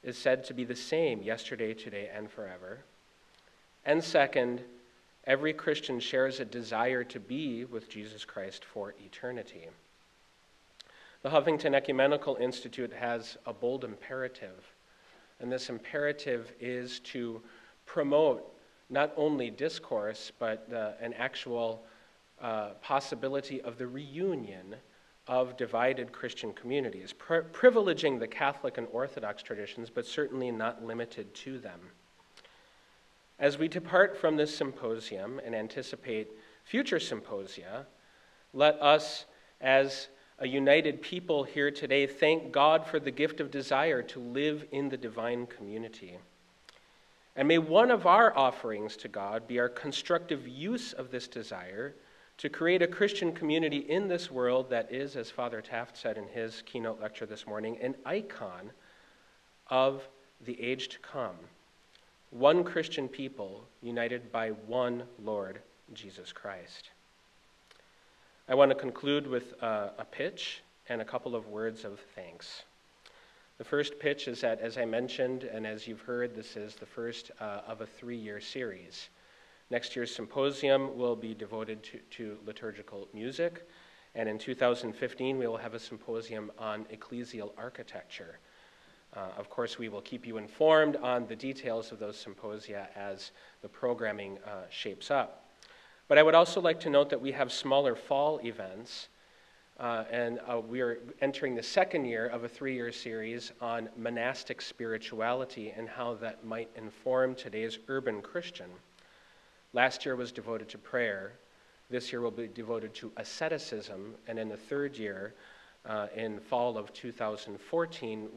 is said to be the same yesterday, today, and forever. And second, every Christian shares a desire to be with Jesus Christ for eternity. The Huffington Ecumenical Institute has a bold imperative, and this imperative is to promote not only discourse, but an actual possibility of the reunion of divided Christian communities, privileging the Catholic and Orthodox traditions, but certainly not limited to them. As we depart from this symposium and anticipate future symposia, let us, as a united people here today, thank God for the gift of desire to live in the divine community. And may one of our offerings to God be our constructive use of this desire to create a Christian community in this world that is, as Father Taft said in his keynote lecture this morning, an icon of the age to come. One Christian people united by one Lord, Jesus Christ. I want to conclude with a pitch and a couple of words of thanks. The first pitch is that, as I mentioned, and as you've heard, this is the first of a 3-year series. Next year's symposium will be devoted to liturgical music, and in 2015 we will have a symposium on ecclesial architecture. Of course, we will keep you informed on the details of those symposia as the programming shapes up. But I would also like to note that we have smaller fall events, and we are entering the second year of a 3-year series on monastic spirituality and how that might inform today's urban Christian. Last year was devoted to prayer. This year will be devoted to asceticism, and in the third year, in fall of 2014,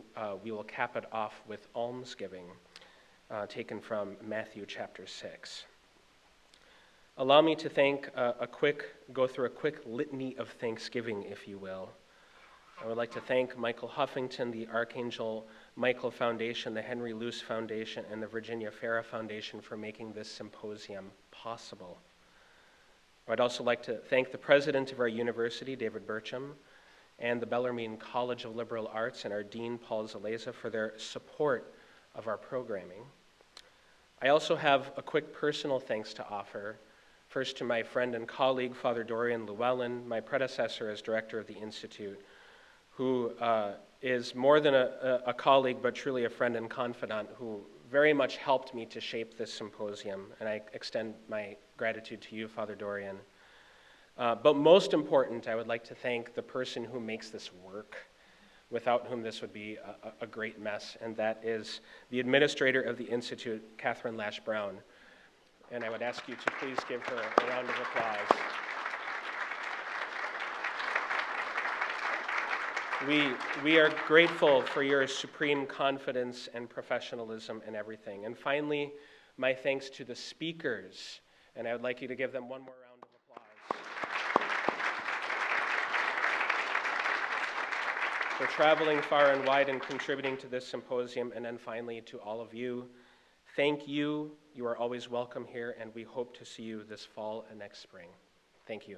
we will cap it off with almsgiving, taken from Matthew chapter 6. Allow me to go through a quick litany of thanksgiving, if you will. I would like to thank Michael Huffington, the Archangel Michael Foundation, the Henry Luce Foundation, and the Virginia Farah Foundation for making this symposium possible. I'd also like to thank the president of our university, David Burcham, and the Bellarmine College of Liberal Arts and our dean, Paul Zaleza, for their support of our programming. I also have a quick personal thanks to offer. First to my friend and colleague, Father Dorian Llewellyn, my predecessor as director of the Institute, who is more than a colleague, but truly a friend and confidant, who very much helped me to shape this symposium, and I extend my gratitude to you, Father Dorian. But most important, I would like to thank the person who makes this work, without whom this would be a great mess, and that is the administrator of the Institute, Catherine Lash Brown. And I would ask you to please give her a round of applause. We are grateful for your supreme confidence and professionalism in everything. And finally, my thanks to the speakers, and I would like you to give them one more round of applause for traveling far and wide and contributing to this symposium. And then finally, to all of you, thank you. You are always welcome here, and we hope to see you this fall and next spring. Thank you.